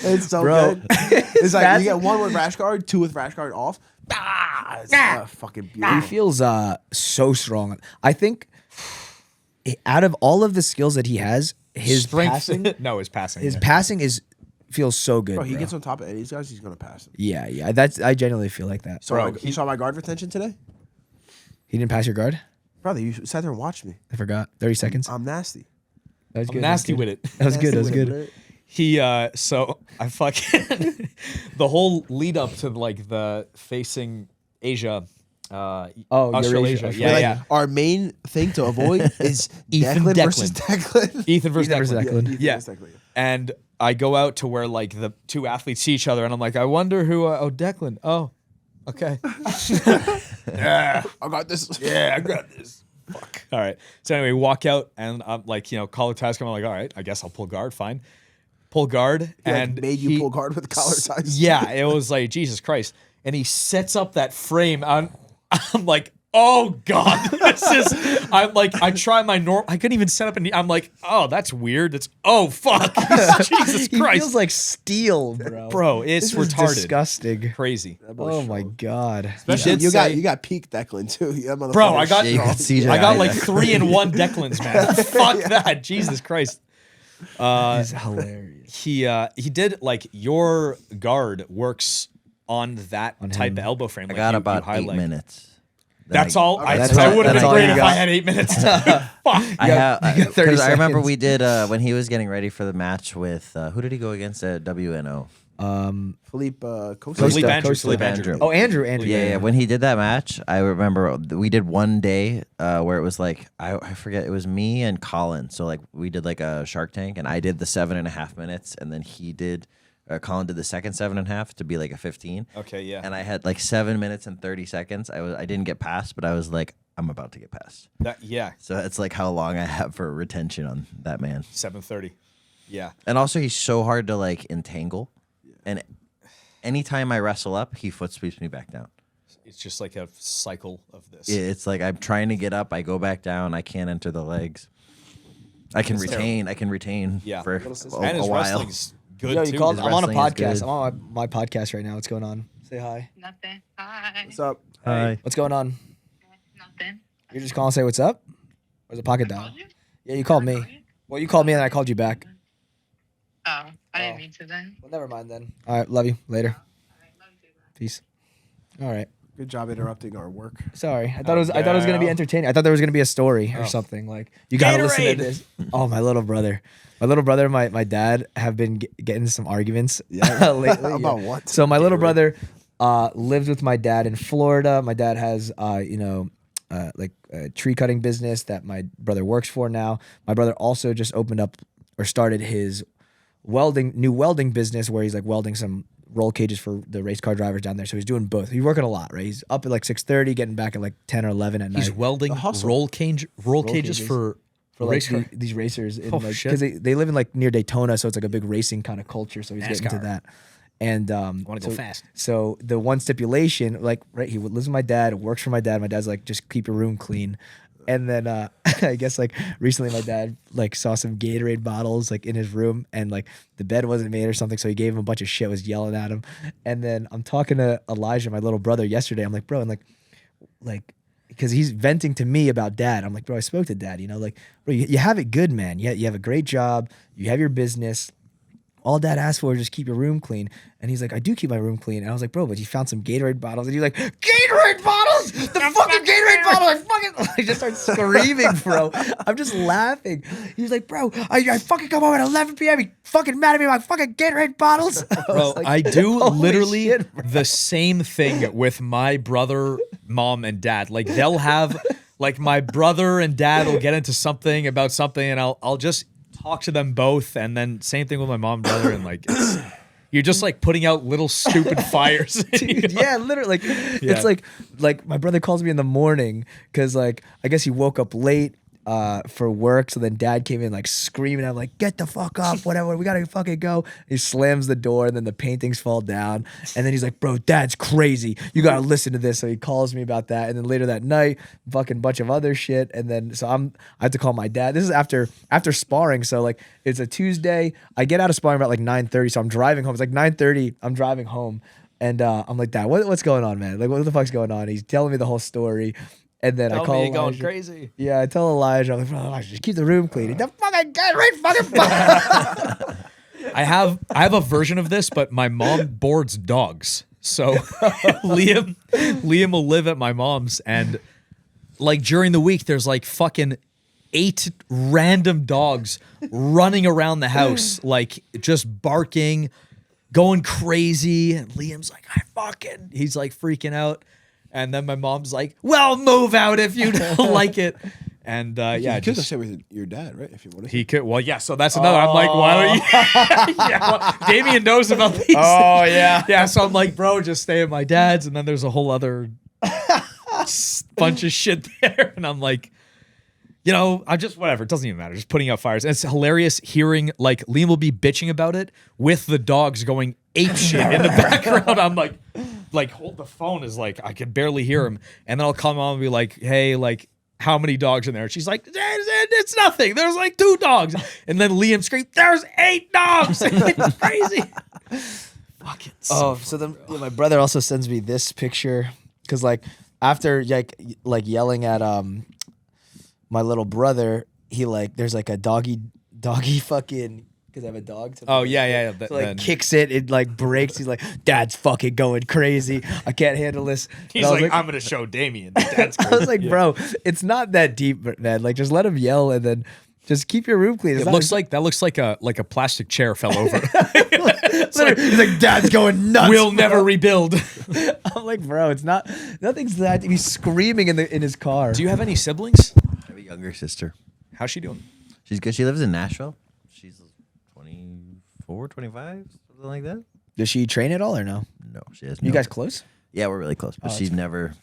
It's so Bro. good. It's like That's- you get one with Rashguard, two with Rashguard off. It's fucking He beautiful. feels so strong. I think out of all of the skills that he has, his Strength. passing, No, his passing. his yeah. passing feels so good. Bro, he bro. gets on top of any of these guys, he's gonna pass him. Yeah. I genuinely feel like that. So you saw my guard retention today? He didn't pass your guard? Brother, you sat there and watched me. I forgot. 30 seconds. I'm nasty. That was I'm good. nasty with it. That was good. That was Nasty with good. it. He so I fucking the whole lead up to like the facing Asia, Australasia. Eurasia. Yeah, Like, yeah. Our main thing to avoid is Ethan Declan Declan. versus Declan. Ethan versus Ethan versus Declan. Declan. Ethan Yeah. versus Declan. And I go out to where like the two athletes see each other, and I'm like, I wonder who. Oh, Declan. Oh, okay. Yeah, I got this. yeah, I got this. Fuck. All right. So anyway, walk out, and I'm like, collar ties come. I'm like, all right, I guess I'll pull guard. Fine. Pull guard, He, like, and made you pull guard with collar ties. Yeah, it was like Jesus Christ, and he sets up that frame. I'm like, oh God, this is. I'm like, I try my norm. I couldn't even set up I'm like, oh, that's weird. It's fuck, Jesus He Christ, feels like steel, bro. bro, it's This is retarded, disgusting. crazy. Oh my god. Especially You got peak Declan too. Yeah, Bro, I got Yeah, you got CJ. I got like 3-in-1 Declans, man. Fuck that, Jesus Christ. It's hilarious. He did like your guard works on that type him. of elbow frame. I Like got you about 8 highlight. minutes. That's all. That's I all- would have that's been all great you if got. I had 8 minutes. Fuck. I have you got 30 because I remember seconds. we did when he was getting ready for the match with who did he go against at WNO? Philippe Costa. Philippe Andrew. Costa. Philippe Andrew. Oh, Andrew. Yeah. When he did that match, I remember we did one day where it was like I forget, it was me and Colin. So like we did like a Shark Tank, and I did the 7.5 minutes, and then he did. Colin did the second 7.5 to be like a 15. Okay, yeah. And I had like 7 minutes and 30 seconds. I didn't get past, but I was like, I'm about to get past. Yeah. So that's like how long I have for retention on that man. 7:30. Yeah. And also he's so hard to like entangle. And anytime I wrestle up, he foot sweeps me back down. It's just like a cycle of this. It's like I'm trying to get up, I go back down, I can't enter the legs. I can retain. I can retain Yeah. for And a his while. wrestling's good Yo, too. you called? His I'm on a wrestling is podcast. good. I'm on my podcast right now. What's going on? Say hi. Nothing. Hi. What's up? Hi. What's going on? Nothing. You're just calling to say what's up? Or is it pocket dial? Called you? Yeah, you called I me. called you? Well, you called me and I called you back. Oh, I Oh. didn't mean to then. Well, never mind then. All right, love you. Later. All right, love you, bro. Peace. All right. Good job interrupting our work. Sorry. I thought it was gonna be entertaining. I thought there was gonna be a story or something. Like you gotta listen to this. Oh, my little brother. My little brother and my dad have been getting some arguments lately. About what? So my little brother lives with my dad in Florida. My dad has like a tree cutting business that my brother works for now. My brother also just opened up or started his new welding business where he's like welding some roll cages for the race car drivers down there. So he's doing both. He's working a lot, right? He's up at like 6:30, getting back at like 10 or 11 at night. He's welding roll cages cages. for like race car. these racers in Oh, like shit. because they live in like near Daytona, so it's like a big racing kind of culture. So he's getting into NASCAR. that. And Want to go fast. So the one stipulation, like, right, he lives with my dad, works for my dad. My dad's like, just keep your room clean. And then I guess like recently my dad like saw some Gatorade bottles like in his room and like the bed wasn't made or something. So he gave him a bunch of shit, was yelling at him. And then I'm talking to Elijah, my little brother, yesterday. I'm like, bro, and like, because he's venting to me about dad. I'm like, bro, I spoke to dad, like, bro, you have it good, man. You have a great job. You have your business. All dad asked for is just keep your room clean. And he's like, I do keep my room clean. And I was like, bro, but you found some Gatorade bottles. And he's like, Gatorade bottles? The fucking Gatorade bottles! I just start screaming, bro. I'm just laughing. He's like, bro, I fucking come home at 11 p.m. He fucking mad at me about fucking Gatorade bottles. Bro, like, I do holy literally shit, bro. the same thing with my brother, mom, and dad. Like they'll have, like my brother and dad will get into something about something, and I'll just talk to them both, and then same thing with my mom and brother, and like you're just like putting out little stupid fires. Dude, yeah, literally. Like it's like my brother calls me in the morning because like I guess he woke up late for work. So then dad came in like screaming. I'm like, get the fuck up, whatever. We gotta fucking go. He slams the door and then the paintings fall down. And then he's like, bro, dad's crazy. You gotta listen to this. So he calls me about that. And then later that night, fucking bunch of other shit. And then so I have to call my dad. This is after sparring. So like it's a Tuesday. I get out of sparring about like 9:30. So I'm driving home. It's like 9:30. I'm driving home. And I'm like, Dad, what's going on, man? Like, what the fuck's going on? He's telling me the whole story. And then I call me going Elijah. crazy. Yeah, I tell Elijah, I'm like, bro, Elijah, just keep the room clean. The fucking guy right fucking I have a version of this, but my mom boards dogs. So Liam will live at my mom's, and like during the week, there's like fucking 8 random dogs running around the house, like just barking, going crazy. And Liam's like, he's like freaking out. And then my mom's like, well, move out if you don't like it. And You could have said with your dad, right? If you wanted. he could. Well, yeah. So that's another. I'm like, why don't you? Yeah. Well, Damien knows about these. Oh, yeah. Yeah. So I'm like, bro, just stay at my dad's, and then there's a whole other bunch of shit there, and I'm like, I'm just whatever. It doesn't even matter. Just putting out fires. And it's hilarious hearing like Liam will be bitching about it with the dogs going ape shit in the background. I'm like hold the phone is like I can barely hear him, and then I'll come on and be like, hey, like, how many dogs in there? And she's like, it's nothing. There's like 2 dogs. And then Liam screamed, there's 8 dogs. It's crazy. Fucking so then my brother also sends me this picture because like after like yelling at my little brother, he like there's like a doggy fucking because I have a dog. Oh yeah. So like kicks it like breaks. He's like, Dad's fucking going crazy. I can't handle this. He's like, I'm gonna show Damien. That's I was like, bro, it's not that deep, man. Like, just let him yell and then just keep your room clean. That looks like a plastic chair fell over. He's like, Dad's going nuts. We'll bro. never rebuild. I'm like, bro, it's not. Nothing's that. He's screaming in his car. Do you have any siblings? I have a younger sister. How's she doing? She's good. She lives in Nashville. She's 24, 25, something like that. Does she train at all or no? No, she has. You no- guys close? Yeah, we're really close, but she's never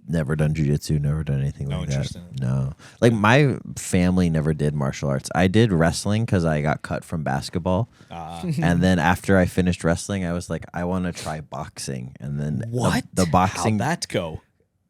never done jiu-jitsu, never done anything No like interest that. in it? No. Like my family never did martial arts. I did wrestling because I got cut from basketball. And then after I finished wrestling, I was like, I want to try boxing. And then What? the boxing, How'd that go?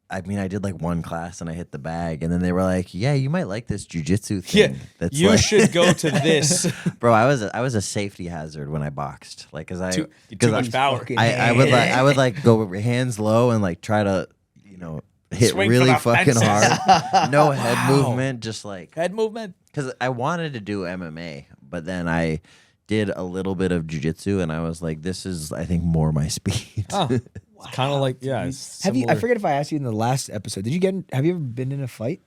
I mean, I did like one class and I hit the bag. And then they were like, yeah, you might like this jiu-jitsu thing. That's you like, should go to this. bro, I was a safety hazard when I boxed. Like, cause I, Too cause much power. I would like go hands low and like try to, you know, hit Swing for really the fucking fences. hard. No head movement, just like, Head movement. because I wanted to do MMA, but then I did a little bit of jiu-jitsu and I was like, this is, I think, more my speed. Oh, it's kind of like, yeah. It's Have you? I similar. forget if I asked you in the last episode. Did you get? Have you ever been in a fight?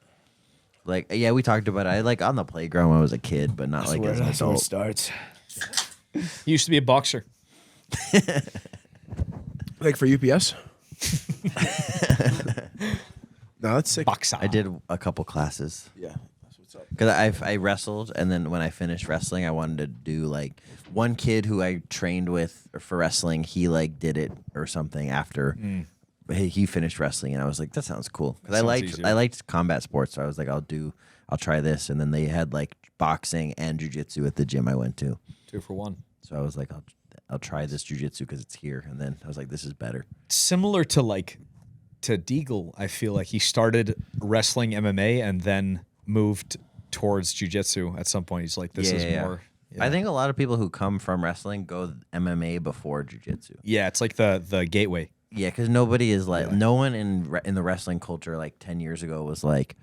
Like, yeah, we taled about it. I like on the playground when I was a kid, but not like as an That's where it adult. starts. He used to be a boxer. Like for UPS? No, that's sick. Boxer. I did a couple classes. Yeah, that's what's up. Because I wrestled, and then when I finished wrestling, I wanted to do like one kid who I trained with for wrestling. He like did it or something after he finished wrestling, and I was like, that sounds cool. Because Sounds easier. I liked combat sports, so I was like, I'll try this. And then they had like boxing and jujitsu at the gym I went to, 2 for 1. so I was like, I'll try this jujitsu because it's here. And then I was like, this is better. Similar to Deagle, I feel like he started wrestling MMA and then moved towards jiu-jitsu at some point. He's like, this is more. I think a lot of people who come from wrestling go MMA before jujitsu. Yeah, it's like the gateway. Yeah, because nobody is like, no one in the wrestling culture like 10 years ago was like,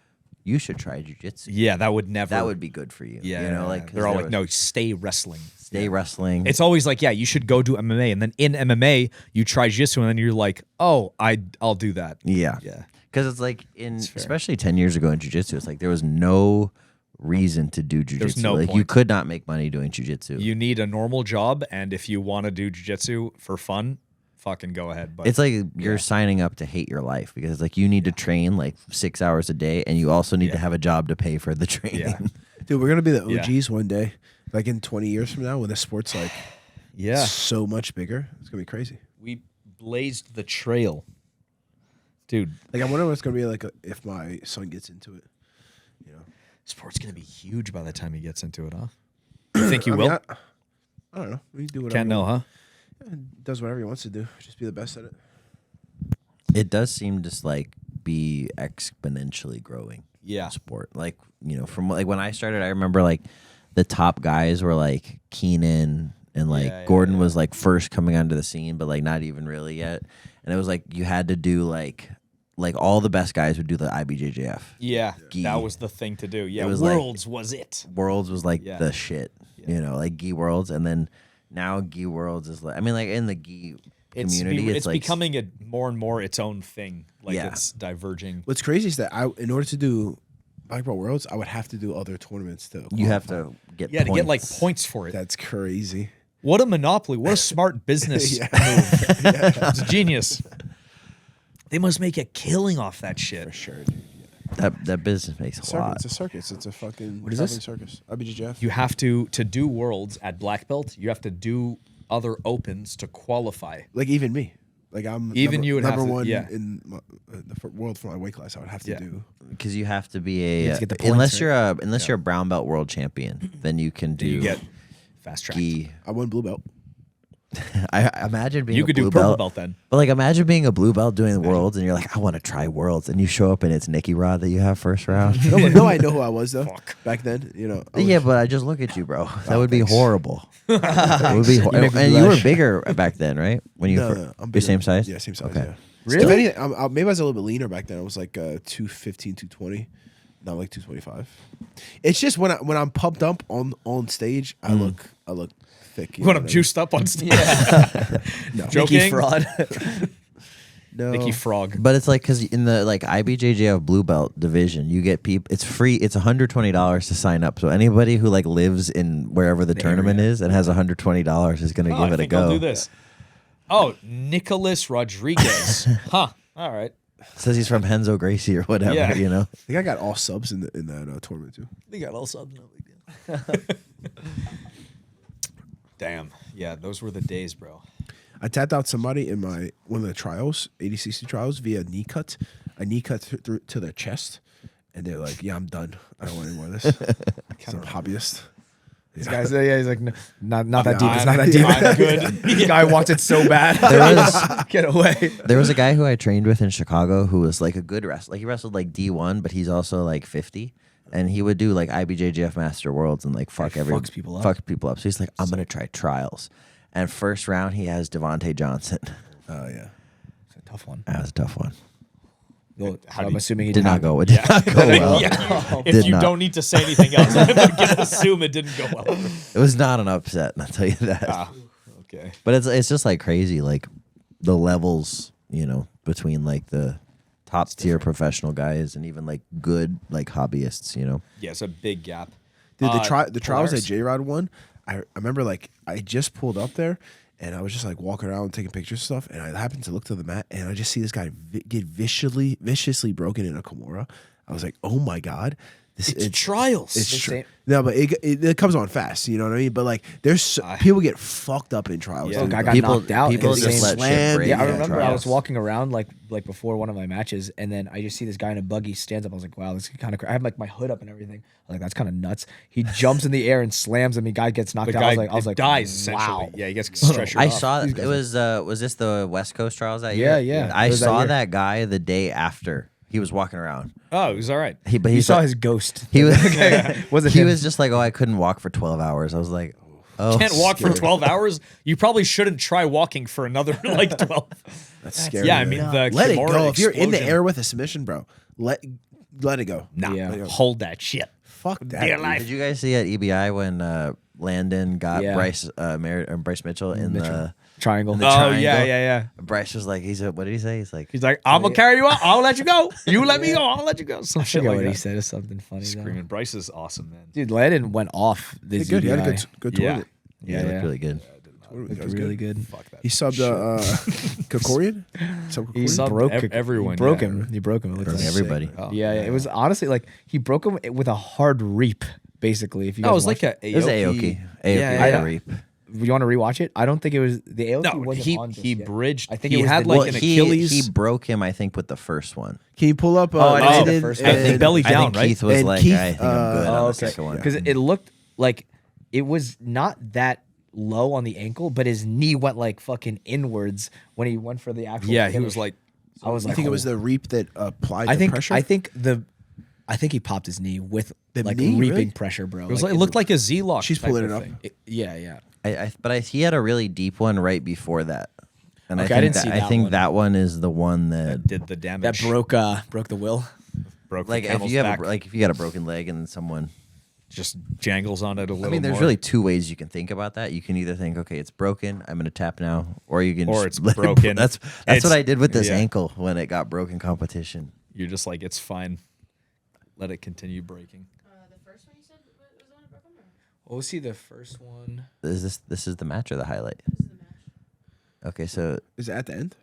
you should try jujitsu. Yeah, that would never. That would be good for you. Yeah, you know, like 'cause they're all there like, was- no, stay wrestling. stay wrestling. It's always like, yeah, you should go do MMA, and then in MMA you try jiu-jitsu, and then you're like, oh, I'll do that. yeah, Yeah. because it's like fair. especially 10 years ago in jujitsu, it's like there was no reason to do jujitsu. no like you point. could not make money doing jujitsu. You need a normal job, and if you want to do jiu-jitsu for fun, fucking go ahead. But It's like you're signing up to hate your life because it's like you need to train like 6 hours a day, and you also need to have a job to pay for the training. Yeah. Dude, we're gonna be the Yeah. OGs one day. Like in 20 years from now, when the sport's like yeah, so much bigger, it's gonna be crazy. we blazed the trail, dude. Like I wonder what it's gonna be like if my son gets into it. You know, Sport's gonna be huge by the time he gets into it, huh? You think you I mean, will? I don't know. We can do whatever. Can't know, huh? He does whatever he wants to do. Just be the best at it. It does seem to like be exponentially growing. Yeah. Sport, like, you know, from like when I started, I remember like the top guys were like Keenan and like Yeah, Gordon was like first coming onto the scene, but like not even really yet. And it was like you had to do like all the best guys would do the IBJJF. Yeah, Gi. that was the thing to do. Yeah, was like- Worlds was it. Worlds was like Yeah. the shit, you know, like Gi Worlds, and then now Gi Worlds is like, I mean, like in the Gi community, it's like becoming a more and more its own thing. Like Yeah. it's diverging. What's crazy is that in order to do Black Belt Worlds, I would have to do other tournaments to you have qualify. to get Yeah, to get like points. points for it. That's crazy. What a monopoly! What a smart business Yeah. move! It's genius. They must make a killing off that shit. For sure, dude. that business makes a lot. It's a circus. It's a fucking What is this? traveling circus. IBJJF. You have to do worlds at black belt. You have to do other opens to qualify. Like even me. Like I'm Even number, you would have number to- one yeah. in the world for my weight class. I would have to Yeah. do. Because you have to be have a to get the points, unless right? you're a brown belt world champion, then you can do You get fast track. gi. I won blue belt. I imagine being You a could blue do purple belt, belt then. but like imagine being a blue belt doing the worlds, and you're like, I want to try worlds, and you show up and it's Nicky Rod that you have first round. No, I know who I was though. Fuck. Back then, you know. I Yeah, was- but I just look at you, bro. That would be thanks. horrible. It would be make me and you were blush. bigger back then, right? When you No, fir- no, I'm your bigger. same size. Yeah, same size. Okay. Yeah. Really? If anything, maybe I was a little bit leaner back then. I was like 215, 220. Now I'm like 225. It's just when I'm pumped up on stage, I look thick. When I'm know? juiced up on stage. No. Joking. Nicky fraud. No. Nicky Frog. But it's like because in the like IBJJF blue belt division, you get people. It's free. It's $120 to sign up. So anybody who like lives in wherever the tournament is and has $120 is going to Oh, give I it a think I'll go. do this. Oh, Nicholas Rodriguez. Huh. All right. Says he's from Henzo Gracie or whatever. Yeah. You know. I think I got all subs in that tournament too. They got all subs. No big deal. Damn. Yeah, those were the days, bro. I tapped out somebody in one of the trials, ADCC trials, via knee cut. a knee cut through to their chest, and they're like, "Yeah, I'm done. I don't want any more of this." Some hobbyist. This guy's he's like, no, not that deep. It's not that deep. I'm good. This guy wants it so bad. Get away. There was a guy who I trained with in Chicago who was like a good wrestler. Like he wrestled like D1, but he's also like 50. And he would do like IBJJF Master Worlds and like fuck people up. So he's like, I'm gonna try trials. And first round he has Devontae Johnson. Oh yeah, It's a tough one. That was a tough one. Well, I'm assuming he Did not go. Did Yeah. not go well. If Did you not. don't need to say anything else, I'm gonna assume it didn't go well. It was not an upset. I'll tell you that. Okay. But it's just like crazy, like the levels, you know, between like the top tier professional guys and even like good like hobbyists, you know. Yeah, it's a big gap. dude. The trials that Polaris? J Rod won. I remember like I just pulled up there. And I was just like walking around taking pictures and stuff, and I happened to look to the mat, and I just see this guy get viciously broken in a Kimura. I was like, "Oh my god, It's trials. It's no, but it comes on fast. You know what I mean? But like, there's people get fucked up in trials. Yeah. dude. Guy got People- knocked out. people in the just same let shit break. Yeah, I Yeah, remember I trials. was walking around like before one of my matches, and then I just see this guy in a buggy stands up. I was like, wow, this is kind of. I have like my hood up and everything. I was like, that's kind of nuts. He jumps in the air and slams him. The guy gets knocked The out. guy I was like, dies essentially. wow. Yeah, he gets stretchered I off. saw it was this the West Coast trials that Yeah, year? yeah. I It was that saw year. that guy the day after. He was walking around. Oh, he was all right. But You he saw his ghost. He was Was it he him? was just like, oh, I couldn't walk for 12 hours. I was like, oh, Can't walk for scary. 12 hours. You probably shouldn't try walking for another like 12. That's scary. Yeah, I mean the let it Kimura go. If you're in the explosion. air with a submission, bro, let it go. Nah, Yeah. hold that shit. Fuck that. Dear dude. life. Did you guys see at EBI when Landon got Yeah. Bryce Mitchell in the Triangle. the Oh triangle? yeah. Bryce was like, what did he say? He's He's like, I'm gonna carry you out. I'll let you go. You let me go. I'll let you go. Some I shit forget like what that. he said. It's something funny. though. Screaming. Bryce is awesome, man. Dude, Landon went off this Good. He had a EBI. good Yeah. tournament. yeah, it looked really good. Looked really good. Fuck that. He subbed Krikorian. Subbed He Krikorian? broke everyone, He broke yeah. him. He broke him. It looked Broke like. everybody. Oh. Yeah, it was honestly like he broke him with a hard reap, basically. If you No, guys it was watched like a It was Aoki. Aoki Yeah, had yeah. a reap. You want to rewatch it? I don't think it was the Aoki No, wasn't on just he yet. bridged. I think he it was had the- like Well, an he Achilles. broke him, I think, with the first one. Can you pull up? I didn't see the Landon first I think and- belly I down, think right? Keith was And like, Keith, I think I'm good on the okay. second one. Because it looked like it was not that low on the ankle, but his knee went like fucking inwards when he went for the actual. Yeah, he finish. was like, I was I like, think it was oh. the reap that applied I the think pressure. I think he popped his knee with The like knee, reaping really? pressure, bro. it looked like a Z lock. She's pulling it up. Yeah. He had a really deep one right before that. And Okay, I I think didn't see I that think one. that one is the one that Did the damage. That broke the will. broke like the if camel's you back. have if you got a broken leg and someone just jangles on it a little. I mean, there's more. really two ways you can think about that. You can either think, okay, it's broken, I'm gonna tap now, or you can Or just it's let it- broken. That's It's- what I did with this yeah. ankle when it got broken competition. You're just like, it's fine. Let it continue breaking. The first one you said was the one that broke him, or Well, we'll see the first one. Is this is the match or the highlight? this is the match? Okay, so Is it at the end?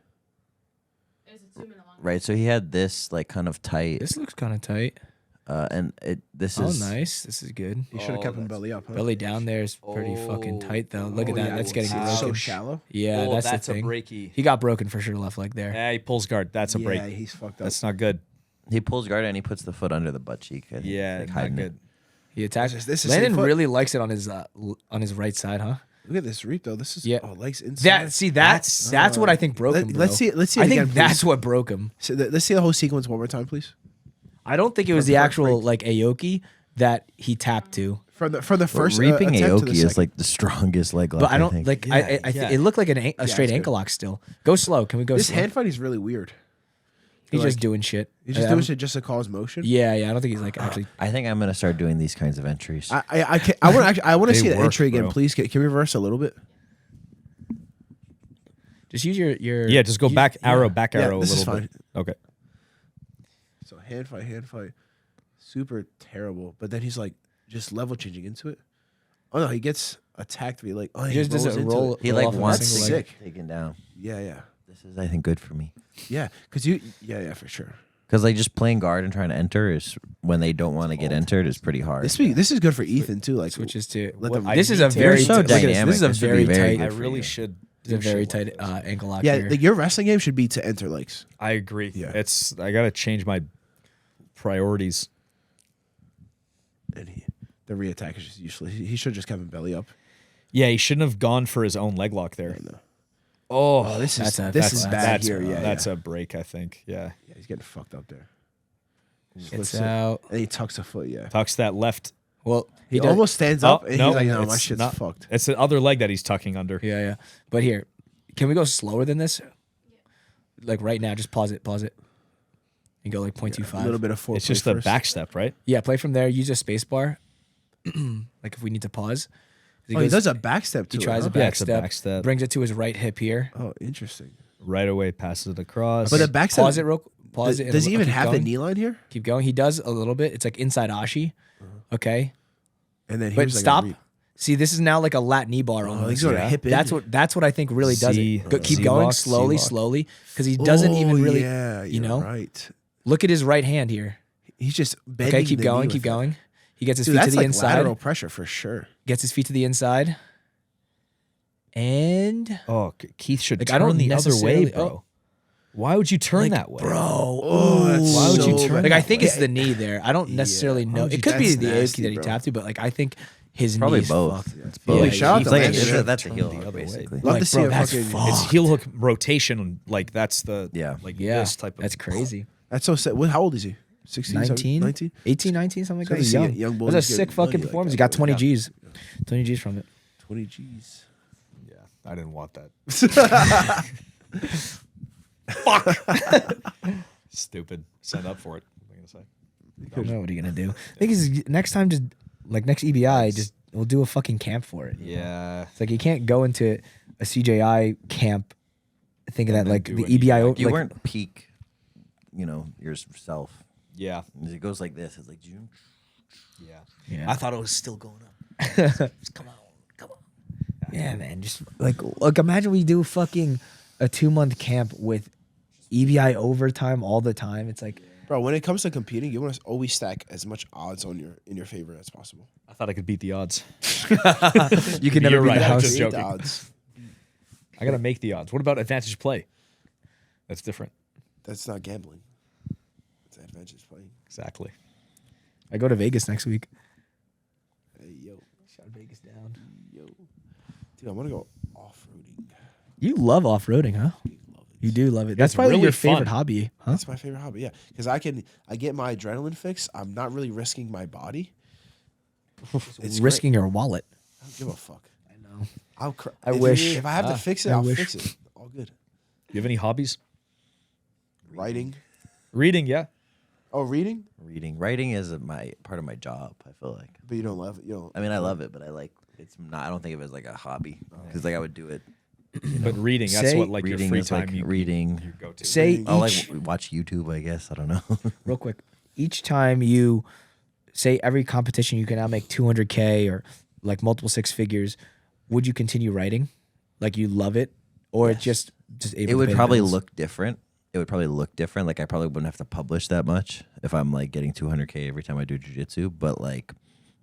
It was a 2 minute long. right, so he had this like kind of tight, This looks kind of tight. and this Oh, is nice. This is good. You should have kept him belly up. Huh? Belly down there is pretty fucking tight though. Look at that. yeah, That's getting it's broken. so shallow. Yeah, Oh, that's that's the a thing. breaky. He got broken for sure left leg there. Yeah, he pulls guard. That's a break. Yeah, he's fucked up. That's not good. he pulls guard and he puts the foot under the butt cheek. I think, Yeah, like not hiding good. He attacked. This is Landon same foot. really likes it on his right side, huh? Look at this reap though. This is Yeah. legs inside. That's what I think broke him. Bro. Let's see it. Let's see it I think again, that's please. what broke him. So let's see the whole sequence one more time, please. I don't think it was the From actual like Aoki that he tapped to. From the But first reaping attempt to the Aoki is second. like the strongest leg lock. But I don't think. like. Yeah, I yeah. it looked like a straight it's ankle good. lock still. Go slow. Can we go This slow? hand fight is really weird. He's like- just doing shit. He's just I doing don't- shit just to cause motion. Yeah. I don't think he's like actually. I think I'm gonna start doing these kinds of entries. I want to They see the work, entry again, bro. please. Can we reverse a little bit? Just use your. Yeah, just go back arrow a Yeah, little this is bit. fine. Okay. So hand fight, super terrible. But then he's like just level changing into it. Oh no, he gets attacked. He like He just rolls doesn't into roll. it. he roll like off of a wants single to leg. sick. get taken down. Yeah, This is, I think, good for me. because for sure. Because like just playing guard and trying to enter is when they don't want to get entered is pretty hard. This is good for Ethan too. Like Switches to. Let them- This is I a need to- very. They're so look at this. dynamic. This is a This would very be very tight. good I for really you. should It's a very tight ankle lock Yeah, here. your wrestling game should be to enter legs. I agree. Yeah. I gotta change my priorities. And the re-attack is just useless. He should just kept him belly up. Yeah, he shouldn't have gone for his own leg lock there. Oh, this is that's bad That's here. Yeah, that's a break, I think. Yeah. yeah, he's getting fucked up there. It's out. And he tucks a foot. Yeah, Tucks that left. Well, he does- almost stands up, and he's like, "No, my it's shit's not- fucked." It's the other leg that he's tucking under. Yeah, yeah. But here, can we go slower than this? Like right now, just pause it, and go like 0.25. A little bit of foreplay It's just the first. back step, right? Yeah, play from there. Use a space bar. Like if we need to pause. He goes- does a back step too. He tries a Yeah, back it's a step, back step. brings it to his right hip here. Oh, interesting. Right away, passes it across. But the back step. Pause it, pause it. Does he and even keep have going. the knee line here? Keep going. He does a little bit. It's like inside ashi. Okay, And then but here's like stop. A re- See, this is now like a lat knee bar almost. he's going to hip in. That's what I think really does Z- it. Keep Z going lock, slowly, Z lock. slowly, because he doesn't even really. Yeah, you you're know, right. look at his right hand here. He's just bending. Okay, keep the going, knee keep with it. going. He gets his Dude, feet to that's the like inside. lateral pressure for sure. Gets his feet to the inside. And Oh, Keith should Like, I turn don't the other way, necessarily- bro. Why would you turn that way? bro, Oh, that's Why would you so turn bad. like I that think way? it's the knee there. I don't necessarily know. would It you- could be that's the nasty, ache that he bro. tapped to, but like I think his Probably knee's both. fucked. It's Yeah, both. yeah, shout out It's to like Landon. that's a heel the hook, other way. basically. Love Like, to see bro, a that's fucking. fucked. It's heel hook rotation. Like that's the Yeah. Like Yeah, this type of. that's crazy. That's so sad. How old is he? 16, 19? 19? 18, 19, something like So that. you He's see young. young It boys was a getting sick fucking money like performance. that, He got bro. 20 Yeah. G's. 20 G's from it. 20 G's. Yeah, I didn't want that. Stupid. Sign up for it. What am I gonna say? I don't know what are you gonna do. I think is next time just like next EBI just we'll do a fucking camp for it. Yeah. It's like you can't go into a CJI camp thinking that then like do the an EBI. You like, weren't peak, yourself. Yeah. It goes like this. It's like June. Yeah. Yeah. I thought it was still going up. Come on. Yeah, man. Just like imagine we do fucking a 2-month camp with EBI overtime all the time. It's like Bro, when it comes to competing, you want to always stack as much odds in your favor as possible. I thought I could beat the odds. you can never You're be right, the I'm house. just Beat the joking. odds. I gotta make the odds. What about advantage play? That's different. That's not gambling. It's advantage playing. Exactly. I go to Vegas next week. Hey, yo. Shot Vegas down. Yo. Dude, I want to go off-roading. You love off-roading, huh? You do love it. That's It's probably really your favorite fun. hobby, huh? That's my favorite hobby, yeah. Because I get my adrenaline fix. I'm not really risking my body. It's Risking your wallet. great. I don't give a fuck. I know. I wish. If I have to fix it, I I'll wish. fix it. All good. You have any hobbies? Writing. Reading, yeah. Oh, reading? Writing is my part of my job. I feel like. But you don't love it. You don't. I mean, I love it, but it's not. I don't think of it as like a hobby because like I would do it. But reading, that's Say- what like your Reading free is time like you reading. you go to. Say I'll like each, watch YouTube. I guess I don't know. real quick, each time you say every competition you can now make 200K or like multiple six figures, would you continue writing? Like you love it? Or it just able It to would pay the probably bills? look different. It would probably look different. Like I probably wouldn't have to publish that much if I'm like getting 200K every time I do jiu-jitsu, but like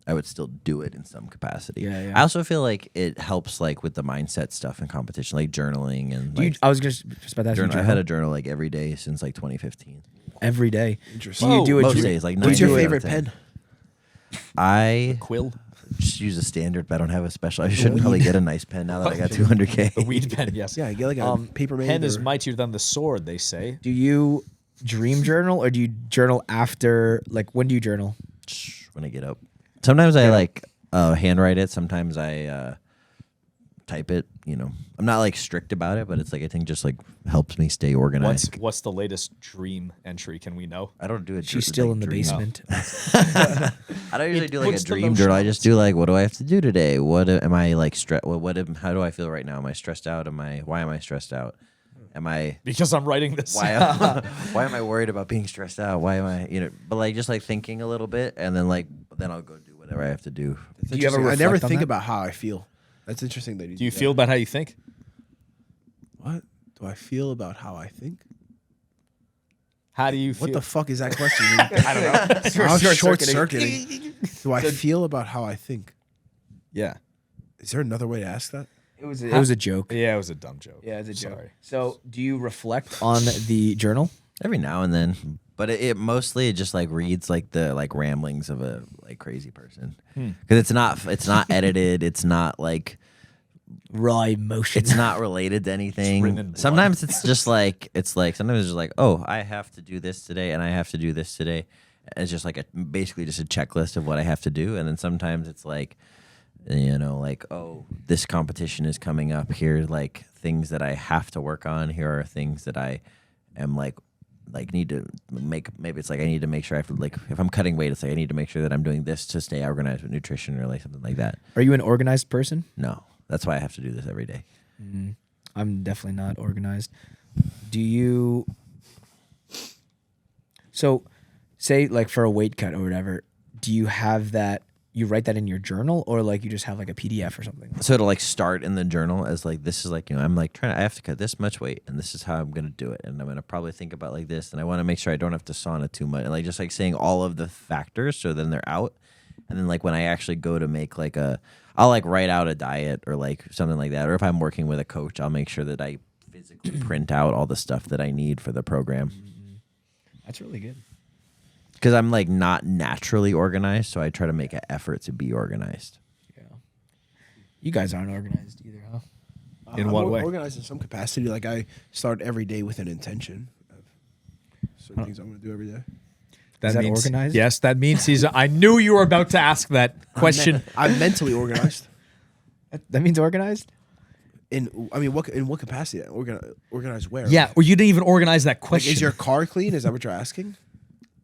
I would still do it in some capacity. Yeah, yeah. I also feel like it helps like with the mindset stuff in competition, like journaling and Do you, like I was just about to ask you, journal. I journal had a journal like every day since like 2015. every day. Interesting. Do you do a Most dream- days, like What's 9 your days out of favorite 10. pen? I Quill. just use a standard, but I don't have a special. I should probably get a nice pen now that I got 200K. The weed pen, yes. Yeah, get like a paper made. Pen is or- mightier than the sword, they say. Do you dream journal or do you journal after? Like when do you journal? When I get up. Sometimes I like handwrite it. Sometimes I type it. You know, I'm not like strict about it, but it's like I think just like helps me stay organized. What's the latest dream entry? Can we know? I don't do it. She's still in the basement. I don't usually do like a puts the dream lotion journal. on I just do like, what do I have to do today? What am I like stressed? How do I feel right now? Am I stressed out? Why am I stressed out? Am I Because I'm writing this. why am I worried about being stressed out? Why am I but like just like thinking a little bit and then I'll go do whatever I have to do. That's Do you ever interesting. I never reflect on think that? about how I feel. That's interesting that you Do you that. feel about how you think? What do I feel about how I think? How do you feel? What the fuck is that question? I don't know. How short-circuiting do I feel about how I think? Yeah. Is there another way to ask that? It was a joke. Yeah, it was a dumb joke. Yeah, it's a joke. Sorry. So, do you reflect on the journal? Every now and then, but it mostly just like reads like the like ramblings of a like crazy person because it's not edited. It's not like Raw emotion. it's not related to written in anything. blood. Sometimes it's just like sometimes it's just like, oh, I have to do this today and I have to do this today. And it's just like basically just a checklist of what I have to do, and then sometimes it's like, you know, like, oh, this competition is coming up. Here are like things that I have to work on. Here are things that I am like need to make. Maybe it's like I need to make sure I have to, like, if I'm cutting weight, it's like I need to make sure that I'm doing this to stay organized with nutrition or like something like that. Are you an organized person? No, that's why I have to do this every day. I'm definitely not organized. Do you? So, say like for a weight cut or whatever, do you have that? You write that in your journal, or like you just have like a PDF or something? So to like start in the journal as like, this is like, you know, I'm like I have to cut this much weight and this is how I'm going to do it. And I'm going to probably think about like this. And I want to make sure I don't have to sauna too much. And like, just like saying all of the factors. So then they're out. And then like when I actually go to make like I'll like write out a diet or like something like that. Or if I'm working with a coach, I'll make sure that I physically print out all the stuff that I need for the program. That's really good. Because I'm like not naturally organized. So I try to make an effort to be organized. Yeah. You guys aren't organized either, huh? In I'm what way? Organized in some capacity. Like I start every day with an intention of certain things I'm going to do every day. That Is that means, organized? Yes, that means he's. I knew you were about to ask that question. I'm mentally organized. That means organized? In what capacity? Organized where? Yeah, or you didn't even organize that Like, question. is your car clean? Is that what you're asking?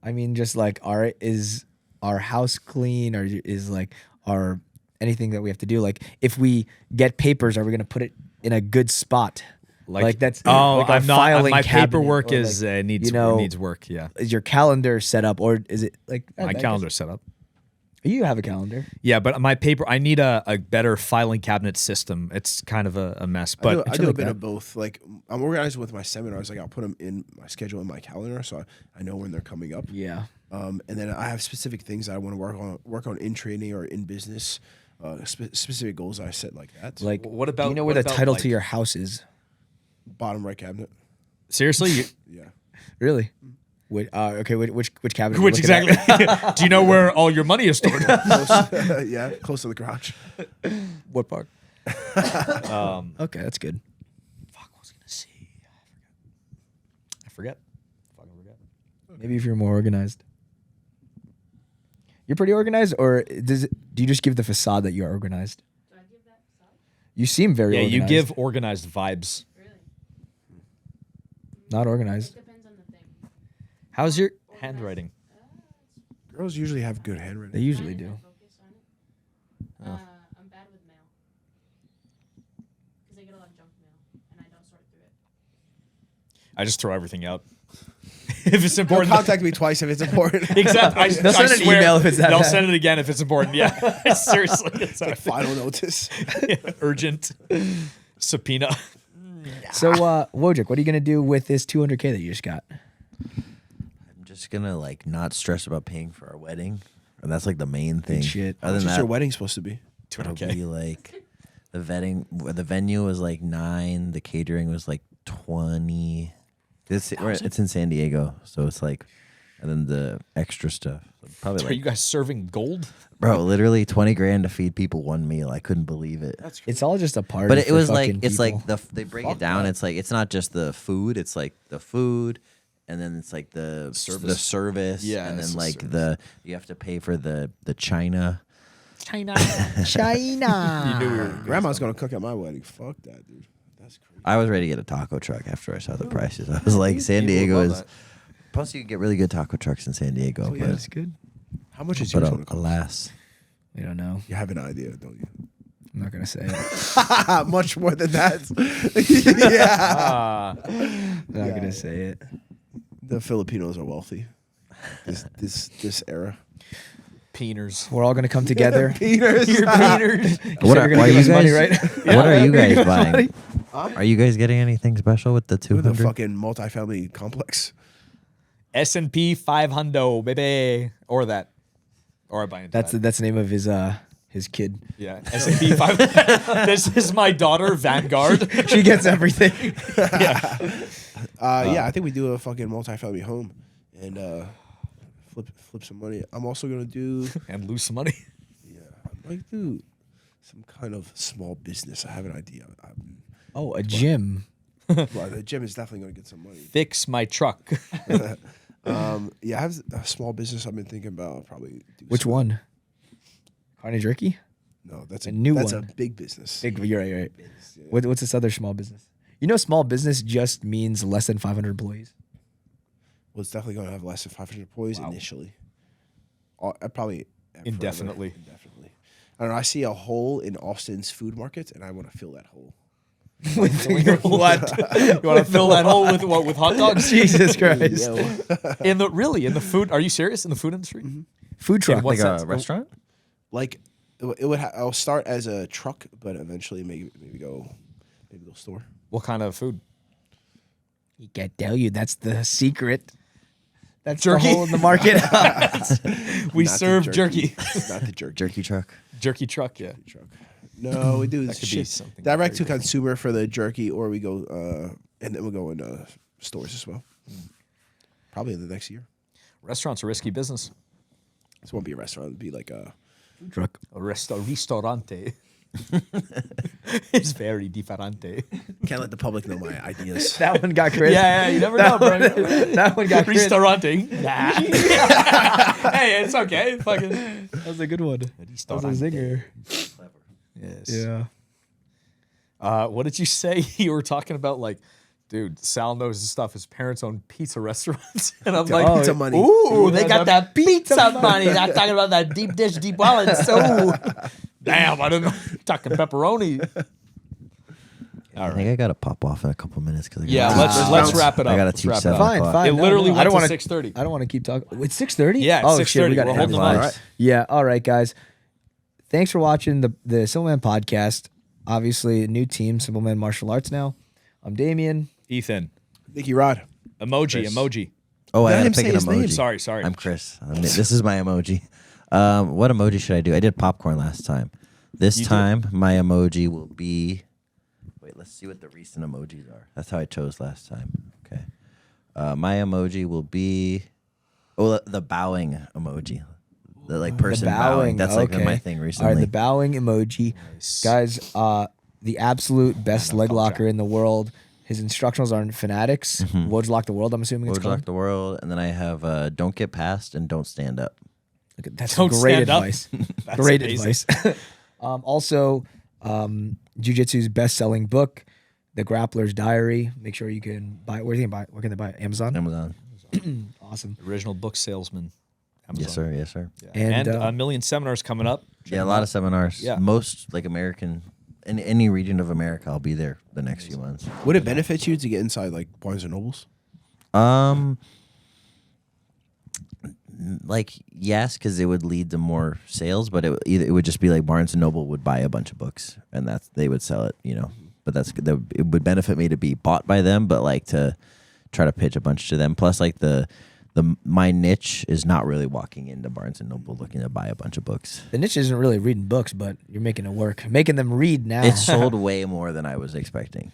I mean, just like, is our house clean, or is like our anything that we have to do? Like, if we get papers, are we gonna put it in a good spot? Like that's like our I'm not. filing My cabinet, paperwork or is like, needs you know, needs work. Yeah, is your calendar set up, or is it like my calendar's set up. You have a calendar. Yeah, but my paper. I need a better filing cabinet system. It's kind of a mess. But I do a bit of both. Like I'm organized with my seminars. Like I'll put them in my schedule in my calendar, so I know when they're coming up. Yeah. And then I have specific things that I want to work on in training or in business. Specific goals I set like that. Like, what about? do you know what where the about, title like- to your house is? Bottom right cabinet. Seriously, Yeah. Really? Okay. Which cabinet? are you which looking exactly? at? Do you know where all your money is stored? Yeah, close to the garage. What part? Okay, that's good. Fuck, what was I gonna say? I forget. Fucking forget. Maybe if you're more organized. You're pretty organized, or do you just give the facade that you're organized? Do I give that facade? You seem very Yeah, organized. you give organized vibes. Really? Not organized. It depends on the thing. How's your Organized. handwriting? Girls usually have good They handwriting. usually Fine if I do. focus on it. I'm bad with mail. Because I get a lot of junk mail, and I don't sort through it. I just throw everything out. If it's Or important. contact me twice if it's important. Exactly. They'll send an email if it's that They'll bad. send it again if it's important. Yeah. Seriously. It's Like final notice. urgent subpoena. So, Wojcik, what are you gonna do with this 200K that you just got? I'm just gonna like not stress about paying for our wedding, and that's like the main thing. shit. How Other much than is that, your wedding supposed to be? it'll be like the venue was like 9, the catering was like 20. It's in San Diego, so it's like, and then the extra stuff, probably Are you like, guys serving gold? bro, literally 20 grand to feed people one meal. I couldn't believe it. That's It's all just a party. But it for was like fucking it's like people. they break it down. It's like it's not just the food. It's like the food, and then it's like the service. Yeah, and it's then the like service. you have to pay for the china. China. You knew we were. Grandma's gonna cook at my wedding. Fuck that, dude. That's crazy. I was ready to get a taco truck after I saw the prices. I was like, San Diego love is. that. Plus, you can get really good taco trucks in San Diego. Oh, yeah, but that's good. How much is yours gonna cost? alas, We don't know. You have an idea, don't you? I'm not gonna say it. Much more than that. Yeah. I'm not gonna say it. The Filipinos are wealthy. This era. Peeners. We're all gonna come together. Peters. what You're are, gonna are give you us guys? money, right? What are you guys buying? Are you guys getting anything special with the With a 200? fucking multifamily complex. S&P 500, baby. Or that. Or I buy into That's that. the name of his his kid. Yeah, S&P 500. This is my daughter, Vanguard. She gets everything. Yeah, I think we do a fucking multifamily home and flip some money. I'm also gonna do And lose some money. I might do some kind of small business. I have an idea. Oh, a gym. Well, the gym is definitely gonna get some money. Fix my truck. Yeah, I have a small business I've been thinking about. I'll probably do Which one? Carne Jerky? No, that's A new that's one. a big business. Big, you're right, you're right. What's this other small business? You know, small business just means less than 500 employees. Well, it's definitely gonna have less than 500 employees initially. I probably forever, Indefinitely. Indefinitely. I don't know. I see a hole in Austin's food market, and I want to fill that hole. What? You want to fill that hole with what? With hot dogs? Jesus Christ. In the food? Are you serious? In the food industry? Food truck. In what Like a sense? restaurant? Like it would. I'll start as a truck, but eventually maybe go store. What kind of food? He can't tell you. That's the secret. That's Jerky? the hole in the market. We Not the serve jerky. Not the jerky. Jerky truck. Jerky truck, yeah. Truck. No, we do That could be shit something direct to very good. consumer for the jerky, or we go and then we'll go in stores as well. Probably in the next year. Restaurants are risky business. This won't be a restaurant. It'll be like a truck. A ristorante. It's very differente. can't let the public know my ideas. That one got Chris. Yeah, you never know, bro. That one got Chris. Ristorante. Nah. Hey, it's okay. Fucking. That was a good one. That was a zinger. Yes. Yeah. What did you say? You were talking about like, dude, Sal knows his stuff. His parents own pizza restaurants, and I'm like, Pizza money. ooh, they got that pizza money. Not talking about that deep dish, deep wallets. So, damn, I didn't know. Talking pepperoni. I think I gotta pop off in a couple minutes because Yeah, let's wrap it up. I gotta Let's teach wrap it 7 up. Fine, o'clock. fine. It literally I went don't to wanna- 6:30. I don't want to keep talking. It's 6:30? Yeah, Oh, 6:30. shit, we got We're holding the lunch. lunch. Yeah, all right, guys. Thanks for watching the Simpleman podcast. Obviously, a new team, Simpleman Martial Arts now. I'm Damien. Ethan, Nicky Rod. emoji. Oh, I Let had to him pick say an his name. emoji. Sorry. I'm Chris. This is my emoji. What emoji should I do? I did popcorn last time. This You did. time, my emoji will be. Wait, let's see what the recent emojis are. That's how I chose last time. Okay. My emoji will be. Oh, the bowing emoji. The like person bowing. That's like okay. my thing All recently. right, the bowing emoji. Nice. Guys, the absolute best leg locker in the world. His instructionals are in Fanatics. Woj Lock the World, I'm assuming it's Woj called. Lock the world, and then I have don't get past and don't stand up. Look at- That's Don't great stand up. advice. That's Great amazing. advice. Also, Jiu-Jitsu's best-selling book, The Grappler's Diary. Make sure you can buy it. Where can they buy it? Amazon? Amazon. Awesome. Original book salesman. Amazon. Yes, sir. Yes, sir. Yeah. And, And a million seminars coming up. Check Yeah, a them lot out. of seminars. Yeah. Most like American, in any region of America, I'll be there the next few months. Would it benefit you to get inside like Barnes and Nobles? Like yes, because it would lead to more sales, but it would just be like Barnes and Noble would buy a bunch of books and they would sell it, But it would benefit me to be bought by them, but like to try to pitch a bunch to them. Plus, like my niche is not really walking into Barnes and Noble looking to buy a bunch of books. The niche isn't really reading books, but you're making it work. Making them read now. It sold way more than I was expecting,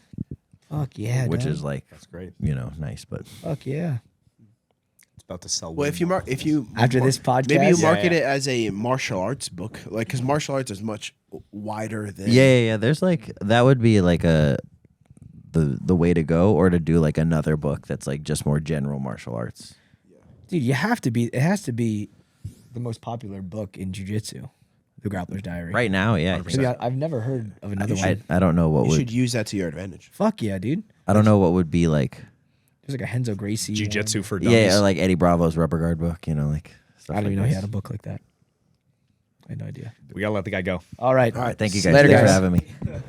Fuck yeah, which dog. is like That's great. Nice, but Fuck yeah. It's about to sell. Well, way if you more. After this podcast, maybe you Yeah, market yeah. it as a martial arts book, like because martial arts is much wider than. yeah. There's like that would be like the way to go, or to do like another book that's like just more general martial arts. dude, it has to be the most popular book in jiu-jitsu, The Grappler's Diary. Right now, yeah. Maybe I've never heard of another one. I don't know what You would. should use that to your advantage. Fuck yeah, dude. I don't know what would be like. There's like a Henzo Gracie. Jiu-jitsu one. for dummies. Yeah, or like Eddie Bravo's rubber guard book. Like. Stuff I didn't like even know he this. had a book like that. I had no idea. We gotta let the guy go. All right. All right, thank you guys. Later, Thanks guys. for having me.